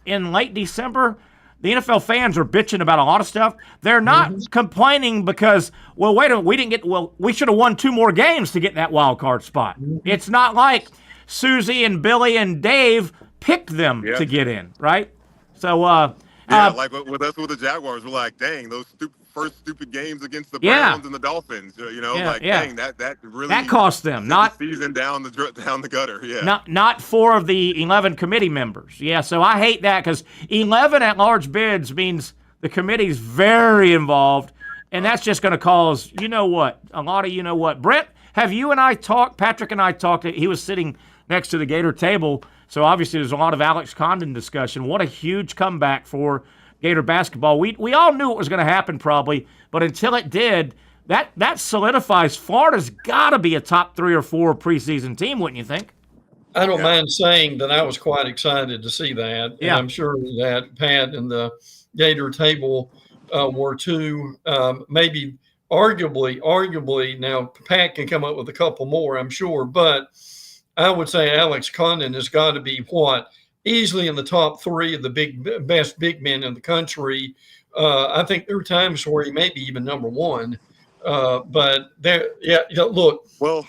late December, the NFL fans are bitching about a lot of stuff. They're not complaining because, well, wait a minute, we should have won 2 more games to get that wild card spot. It's not like Susie and Billy and Dave picked them to get in, right? So, like with us with the Jaguars, we're like, dang, those first stupid games against the Browns and the Dolphins, you know, dang, that really cost them not the season down the gutter. Not 4 of the 11 committee members. So I hate that because 11 at-large bids means the committee's very involved, and that's just going to cause a lot of Brent, have you and I talked? Patrick and I talked. He was sitting next to the Gator table. So obviously there's a lot of Alex Condon discussion. What a huge comeback for Gator basketball. We all knew it was going to happen probably, but until it did, that solidifies Florida's got to be a top 3 or 4 preseason team, wouldn't you think? I don't mind saying that I was quite excited to see that. And I'm sure that Pat and the Gator table were too. Maybe arguably, now Pat can come up with a couple more, I'm sure, but I would say Alex Condon has got to be easily in the top 3 of the best big men in the country. I think there are times where he may be even number 1. But look, well,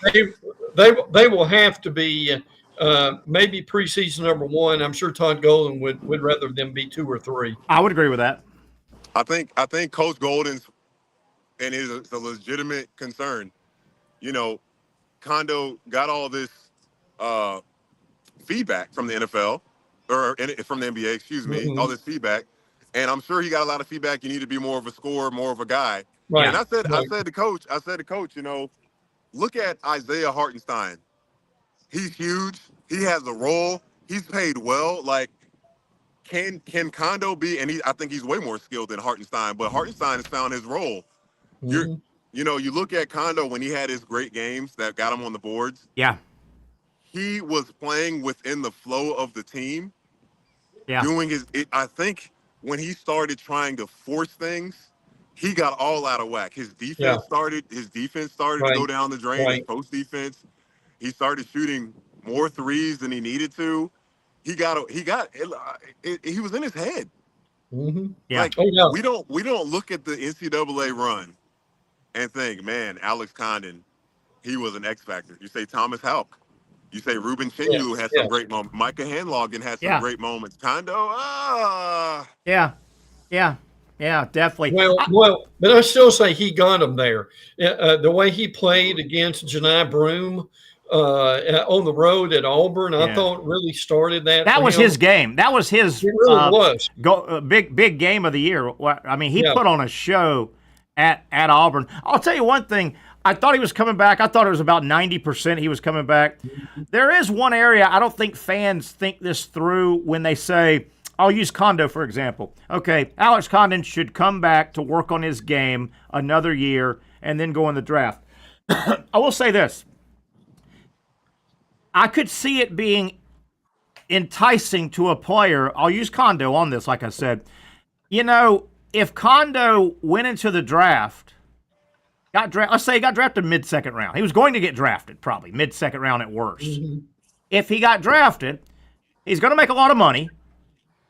they will have to be maybe preseason number 1. I'm sure Todd Golden would rather them be 2 or 3. I would agree with that. I think Coach Golden's and it is a legitimate concern. You know, Kondo got all this feedback from the NFL or from the NBA, excuse me, all this feedback. And I'm sure he got a lot of feedback. You need to be more of a scorer, more of a guy. Right. And I said to coach, you know, look at Isaiah Hartenstein. He's huge. He has a role. He's paid well. Like, can Kondo be? And I think he's way more skilled than Hartenstein. But Hartenstein has found his role. You look at Kondo when he had his great games that got him on the boards. Yeah. He was playing within the flow of the team. Yeah. Doing I think when he started trying to force things, he got all out of whack. His defense started to go down the drain. His post defense, he started shooting more threes than he needed to. He was in his head. Mm-hmm. Yeah. Like, we don't look at the NCAA run and think, man, Alex Condon, he was an X factor. You say Thomas Houck. You say Ruben Chinyu has some great moments. Micah Hanlogan has some great moments. Kondo, Yeah, definitely. Well, but I still say he got him there. The way he played against Janai Broome on the road at Auburn, I thought really started that. That was his game. That was his big game of the year. I mean, he put on a show at Auburn. I'll tell you one thing. I thought he was coming back. I thought it was about 90% he was coming back. There is one area I don't think fans think this through when they say, I'll use Kondo, for example. Okay, Alex Condon should come back to work on his game another year and then go in the draft. I will say this. I could see it being enticing to a player. I'll use Kondo on this, like I said. You know, if Kondo went into the draft, let's say he got drafted mid-second round. He was going to get drafted probably mid-second round at worst. Mm-hmm. If he got drafted, he's going to make a lot of money.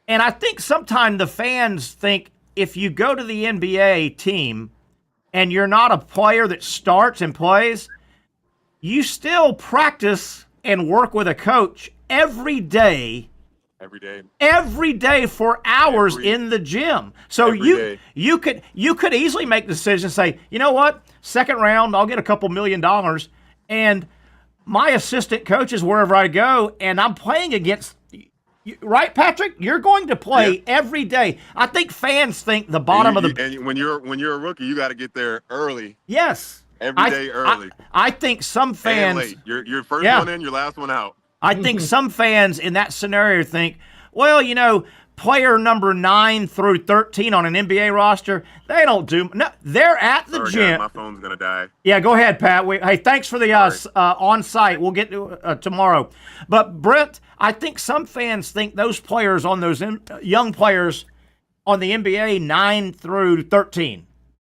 And I think sometimes the fans think if you go to the NBA team and you're not a player that starts and plays, you still practice and work with a coach every day Every day for hours in the gym. So you could easily make the decision, say, you know what, second round, I'll get a couple $1 million, and my assistant coaches wherever I go, and I'm playing against. Right, Patrick? You're going to play every day. I think fans think the bottom of the. And when you're a rookie, you got to get there early. Yes. Every day early. I think some fans. And late. You're first one in, your last one out. I think some fans in that scenario think, well, you know, player number 9 through 13 on an NBA roster, they don't do. No, they're at the gym. Guys, my phone's gonna die. Yeah, go ahead, Pat. Hey, thanks for the on site. We'll get to tomorrow. But Brent, I think some fans think those players on those young players on the NBA 9 through 13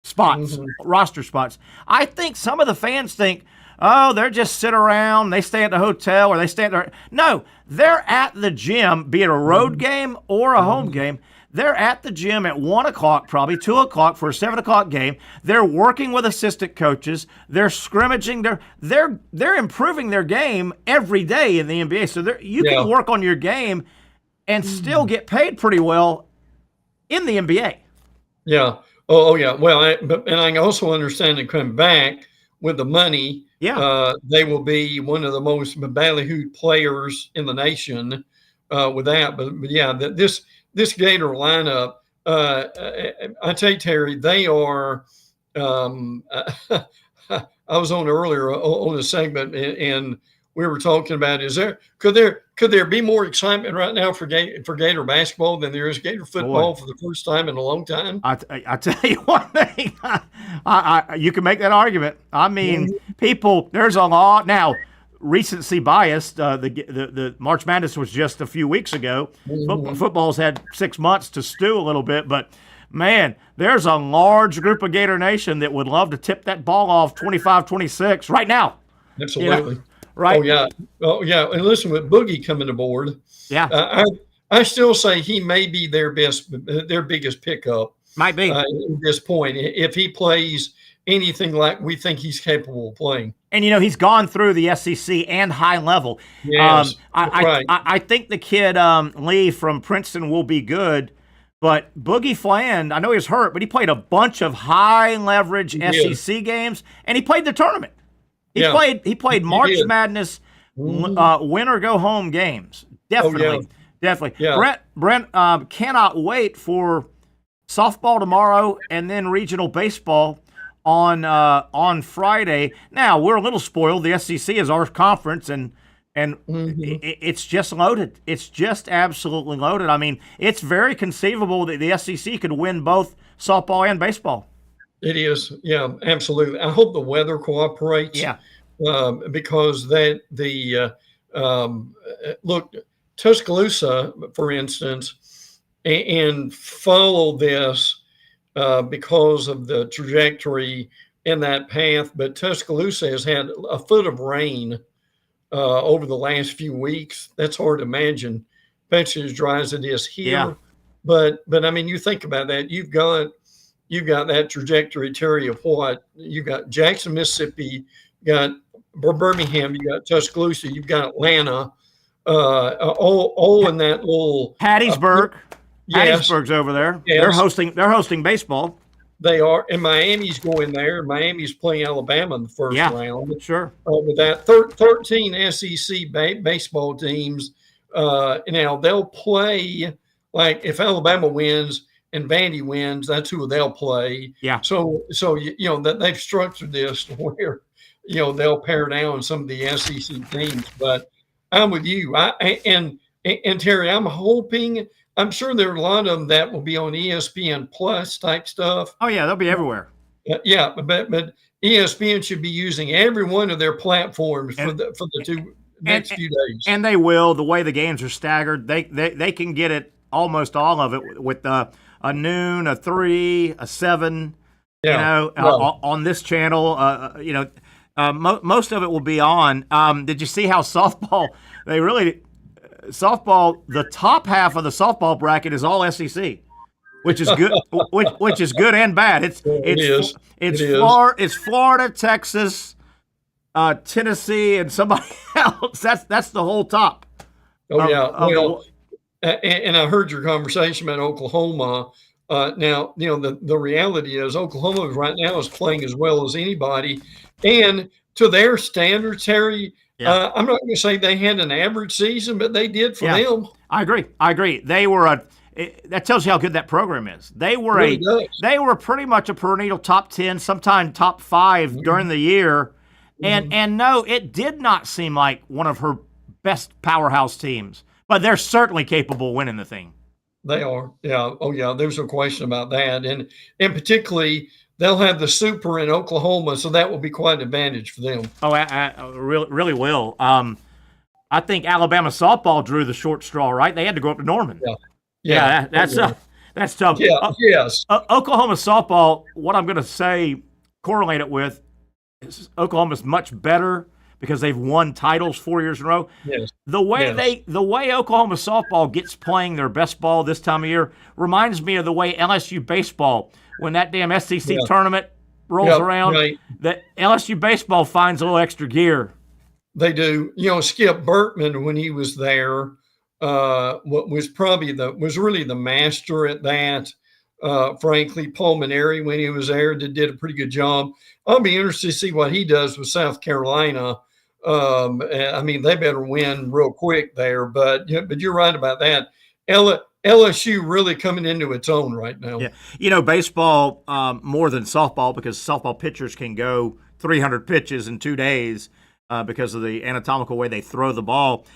spots, roster spots. I think some of the fans think, oh, they're just sit around, they stay at the hotel, or they stay at their. No, they're at the gym, be it a road game or a home game. They're at the gym at 1 o'clock, probably 2 o'clock for a 7 o'clock game. They're working with assistant coaches. They're scrimmaging. They're improving their game every day in the NBA. So you can work on your game and still get paid pretty well in the NBA. Yeah. Oh yeah. Well, and I also understand that coming back with the money. Yeah, they will be one of the most ballyhooed players in the nation with that. But yeah, this Gator lineup, I tell you, Terry, they are. I was on earlier on a segment, and we were talking about could there be more excitement right now for Gator basketball than there is Gator football for the first time in a long time? I tell you one thing, you can make that argument. I mean, people, there's a lot now. Recency biased. The March Madness was just a few weeks ago. Football's had 6 months to stew a little bit, but man, there's a large group of Gator Nation that would love to tip that ball off 25-26 right now. Absolutely. You know? Right. Oh yeah. And listen, with Boogie coming aboard, I still say he may be their biggest pickup. Might be at this point if he plays anything like we think he's capable of playing. And you know he's gone through the SEC and high level. Yes, I think the kid Lee from Princeton will be good, but Boogie Fland, I know he was hurt, but he played a bunch of high leverage SEC games, and he played the tournament. He played March Madness win or go home games. Definitely. Yeah. Brent cannot wait for softball tomorrow and then regional baseball on Friday. Now we're a little spoiled. The SEC is our conference, and it's just loaded. It's just absolutely loaded. I mean, it's very conceivable that the SEC could win both softball and baseball. It is, yeah, absolutely. I hope the weather cooperates. Yeah, because look, Tuscaloosa, for instance, and follow this because of the trajectory in that path. But Tuscaloosa has had a foot of rain over the last few weeks. That's hard to imagine, especially as dry as it is here. Yeah. But I mean, you think about that. You've got that trajectory, Terry, of what you got: Jackson, Mississippi, you got Birmingham, you got Tuscaloosa, you've got Atlanta, all in that little Hattiesburg. Yes. Hattiesburg's over there. Yes. They're hosting baseball. They are, and Miami's going there. Miami's playing Alabama in the first round. Sure. With that, 13 SEC baseball teams. Now they'll play, like if Alabama wins and Vandy wins, that's who they'll play. Yeah. So you know that they've structured this to where they'll pare down some of the SEC teams. But I'm with you. And Terry, I'm sure there are a lot of them that will be on ESPN Plus type stuff. Oh yeah, they'll be everywhere. Yeah, but ESPN should be using every one of their platforms for the next few days. And they will. The way the games are staggered, they can get it, almost all of it, with a noon, a 3, a 7. On this channel. Most of it will be on. Did you see how softball? Softball, the top half of the softball bracket is all SEC, which is good. which is good and bad. It's Florida, Texas, Tennessee, and somebody else. That's the whole top. and I heard your conversation about Oklahoma. Now, the reality is Oklahoma right now is playing as well as anybody. And to their standards, Harry, I'm not going to say they had an average season, but they did for them. I agree. They were that tells you how good that program is. They were they were pretty much a perennial top 10, sometime top 5 during the year. And no, it did not seem like one of her best powerhouse teams, but they're certainly capable of winning the thing. They are. Yeah. Oh, yeah. There's no question about that. And particularly, they'll have the Super in Oklahoma, so that will be quite an advantage for them. Oh, really will. I think Alabama softball drew the short straw, right? They had to go up to Norman. That's tough. Yeah. Yes. Oklahoma softball, what I'm going to say, correlate it with, is Oklahoma's much better because they've won titles 4 years in a row. Yes. The way Oklahoma softball gets playing their best ball this time of year reminds me of the way LSU baseball, when that damn SEC tournament rolls around, that LSU baseball finds a little extra gear. They do. Skip Bertman, when he was there, was really the master at that. Frankly, Paul Maneri, when he was there, did a pretty good job. I'll be interested to see what he does with South Carolina. They better win real quick there. But you're right about that. LSU really coming into its own right now. Yeah, baseball more than softball, because softball pitchers can go 300 pitches in 2 days because of the anatomical way they throw the ball.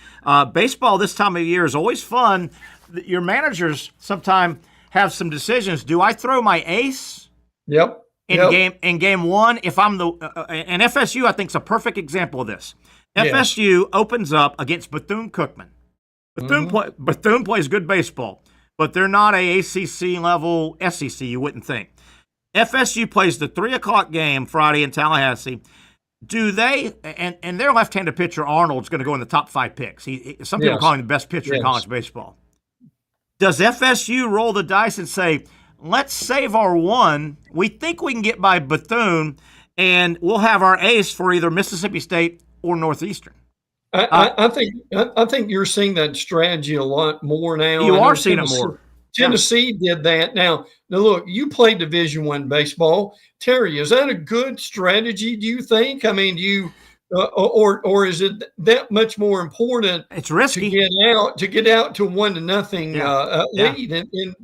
Baseball this time of year is always fun. Your managers sometimes have some decisions. Do I throw my ace? Yep. In game one, if I'm and FSU, I think, is a perfect example of this. FSU opens up against Bethune-Cookman. Bethune plays good baseball, but they're not a ACC level SEC, you wouldn't think. FSU plays the 3:00 game Friday in Tallahassee. Do they, and their left-handed pitcher Arnold's going to go in the top 5 picks. Some people call him the best pitcher in college baseball. Does FSU roll the dice and say, let's save our one? We think we can get by Bethune, and we'll have our ace for either Mississippi State or Northeastern. I think you're seeing that strategy a lot more now. You are seeing it more. Tennessee did that. Now look, you play Division I baseball. Terry, is that a good strategy, do you think? I mean, or is it that much more important? It's risky to get out to 1-0 lead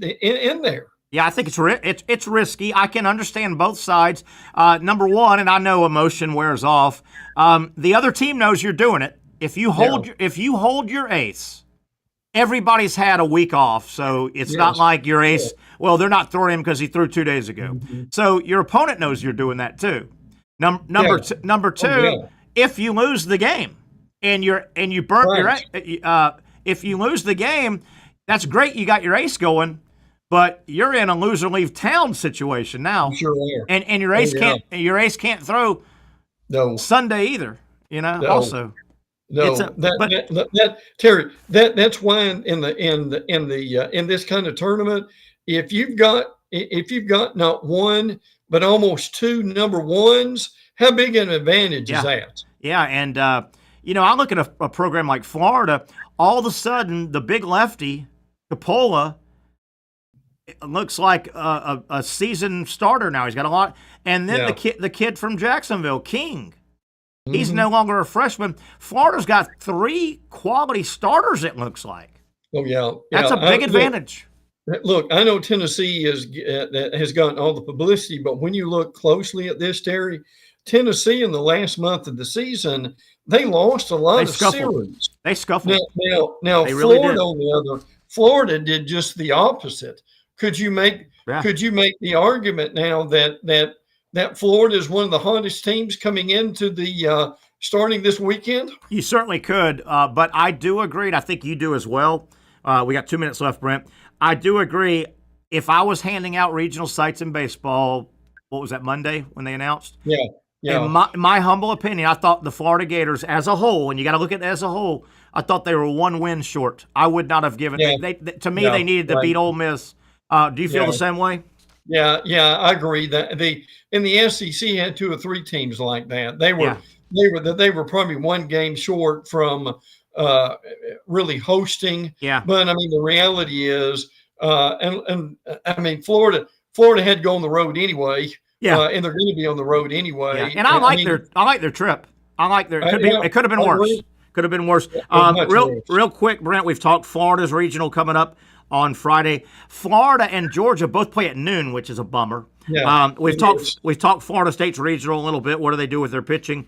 in there. Yeah, I think it's risky. I can understand both sides. Number one, and I know emotion wears off. The other team knows you're doing it. If you hold your ace, everybody's had a week off, so it's not like your ace. Well, they're not throwing him because he threw 2 days ago. So your opponent knows you're doing that too. Number two, if you lose the game and you burnt your if you lose the game, that's great. You got your ace going, but you're in a loser leave town situation now. Sure are. And your ace can't throw Sunday either. Also. No, Terry, that's why in this kind of tournament, if you've got not one but almost 2 number ones, how big an advantage is that? Yeah, and I look at a program like Florida. All of a sudden, the big lefty Capola looks like a seasoned starter now. He's got a lot, and then the kid from Jacksonville, King. He's no longer a freshman. Florida's got 3 quality starters, it looks like. Oh, yeah. That's a big advantage. Look, I know Tennessee has gotten all the publicity, but when you look closely at this, Terry, Tennessee in the last month of the season, they lost a lot of series. They scuffled. Now Florida, really on the other, Florida did just the opposite. Could you make the argument now that Florida is one of the hottest teams coming into the starting this weekend? You certainly could, but I do agree, and I think you do as well. We got 2 minutes left, Brent. I do agree. If I was handing out regional sites in baseball, what was that, Monday when they announced? Yeah. In my humble opinion, I thought the Florida Gators as a whole, and you got to look at it as a whole, I thought they were 1 win short. I would not have given to me, they needed to beat Ole Miss. Do you feel the same way? Yeah, I agree. That the SEC had 2 or 3 teams like that. They were probably 1 game short from really hosting. Yeah. But I mean, the reality is, and I mean, Florida had to go on the road anyway. Yeah. And they're going to be on the road anyway. Yeah. And I like their trip. I like their. It could have been worse. Could have been worse. Real quick, Brent. We've talked Florida's regional coming up on Friday. Florida and Georgia both play at noon, which is a bummer. Yeah, we've talked Florida State's regional a little bit. What do they do with their pitching?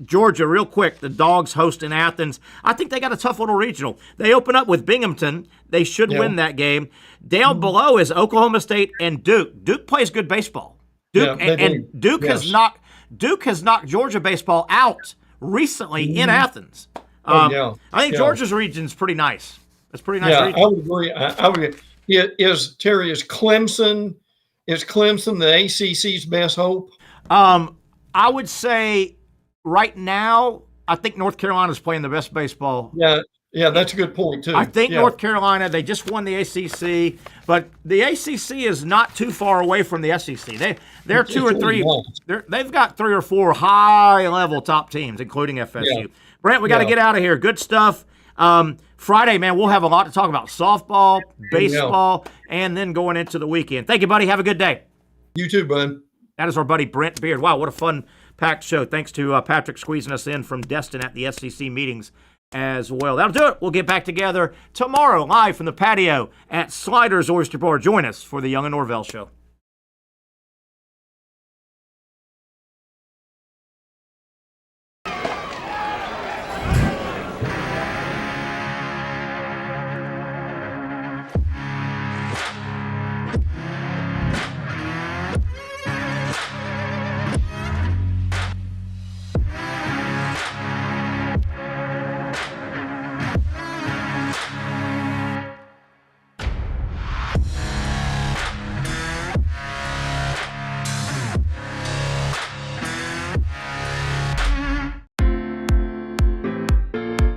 Georgia, real quick, the Dogs host in Athens. I think they got a tough little regional. They open up with Binghamton. They should win that game. Down below is Oklahoma State and Duke. Duke plays good baseball. Duke has knocked Georgia baseball out recently in Athens. I think Georgia's region is pretty nice. It's pretty nice. Yeah, I would agree. I would agree. Is Clemson the ACC's best hope? I would say right now, I think North Carolina's playing the best baseball. Yeah, that's a good point too. I think North Carolina, they just won the ACC, but the ACC is not too far away from the SEC. They're two or three. They've got 3 or 4 high-level top teams, including FSU. Yeah. Brent, we got to get out of here. Good stuff. Friday, man, we'll have a lot to talk about: softball, baseball, and then going into the weekend. Thank you, buddy. Have a good day. You too, bud. That is our buddy Brent Beaird. Wow, what a fun, packed show. Thanks to Patrick squeezing us in from Destin at the SEC meetings as well. That'll do it. We'll get back together tomorrow live from the patio at Sliders Oyster Bar. Join us for the Young Norvelle Show.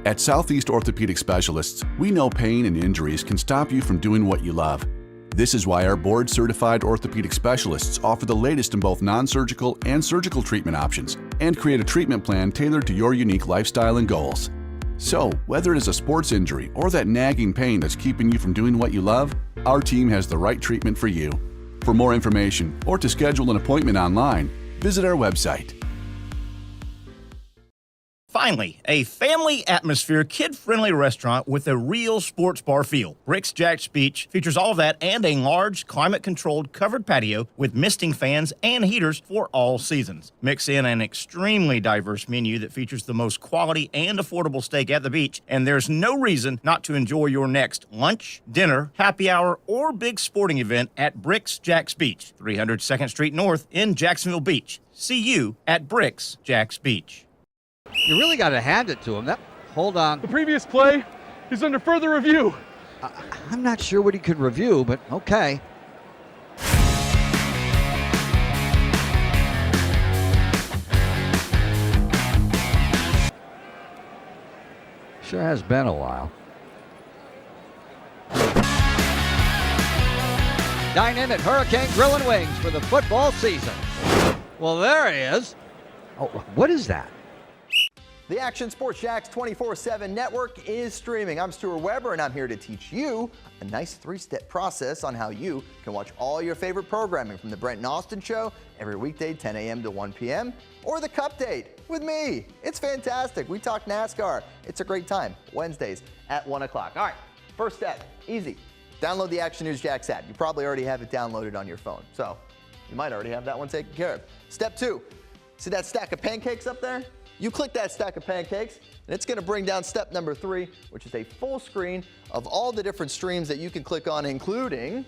At Southeast Orthopedic Specialists, we know pain and injuries can stop you from doing what you love. This is why our board-certified orthopedic specialists offer the latest in both non-surgical and surgical treatment options and create a treatment plan tailored to your unique lifestyle and goals. So, whether it is a sports injury or that nagging pain that's keeping you from doing what you love, our team has the right treatment for you. For more information or to schedule an appointment online, visit our website. Finally, a family atmosphere, kid-friendly restaurant with a real sports bar feel. Bricks Jack's Beach features all of that and a large, climate-controlled covered patio with misting fans and heaters for all seasons. Mix in an extremely diverse menu that features the most quality and affordable steak at the beach, and there's no reason not to enjoy your next lunch, dinner, happy hour, or big sporting event at Bricks Jack's Beach, 300 2nd Street North in Jacksonville Beach. See you at Bricks Jack's Beach. You really got to hand it to him. Hold on. The previous play is under further review. I'm not sure what he could review, but okay. Sure has been a while. Dine in at Hurricane Grill and Wings for the football season. Well, there he is. Oh, what is that? The Action Sports Jacks 24/7 network is streaming. I'm Stuart Weber, and I'm here to teach you a nice 3-step process on how you can watch all your favorite programming from the Brent and Austin Show every weekday 10 a.m. to 1 p.m. or the Cup Date with me. It's fantastic. We talk NASCAR. It's a great time. Wednesdays at 1 o'clock. All right, first step, easy. Download the Action News Jacks app. You probably already have it downloaded on your phone, so you might already have that one taken care of. Step 2, see that stack of pancakes up there? You click that stack of pancakes, and it's going to bring down step number 3, which is a full screen of all the different streams that you can click on, including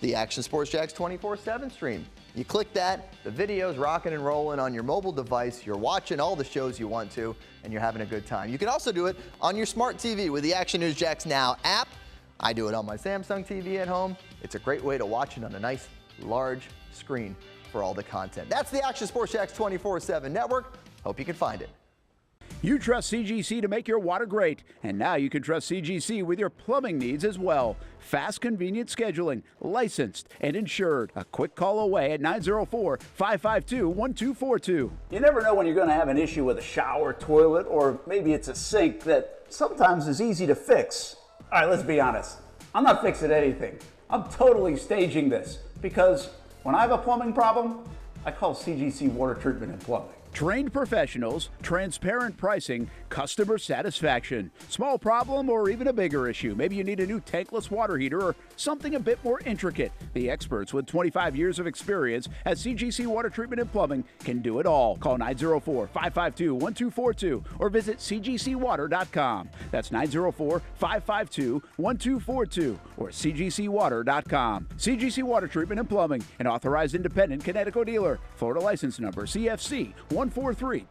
the Action Sports Jacks 24/7 stream. You click that, the video's rocking and rolling on your mobile device. You're watching all the shows you want to, and you're having a good time. You can also do it on your smart TV with the Action News Jacks Now app. I do it on my Samsung TV at home. It's a great way to watch it on a nice, large screen for all the content. That's the Action Sports Jacks 24/7 network. Hope you can find it. You trust CGC to make your water great, and now you can trust CGC with your plumbing needs as well. Fast, convenient scheduling, licensed and insured. A quick call away at 904-552-1242. You never know when you're going to have an issue with a shower, toilet, or maybe it's a sink that sometimes is easy to fix. All right, let's be honest. I'm not fixing anything. I'm totally staging this because when I have a plumbing problem, I call CGC Water Treatment and Plumbing. Trained professionals, transparent pricing, customer satisfaction. Small problem or even a bigger issue. Maybe you need a new tankless water heater or something a bit more intricate. The experts with 25 years of experience at CGC Water Treatment and Plumbing can do it all. Call 904-552-1242 or visit cgcwater.com. That's 904-552-1242 or cgcwater.com. CGC Water Treatment and Plumbing, an authorized independent Connecticut dealer. Florida license number CFC 14325.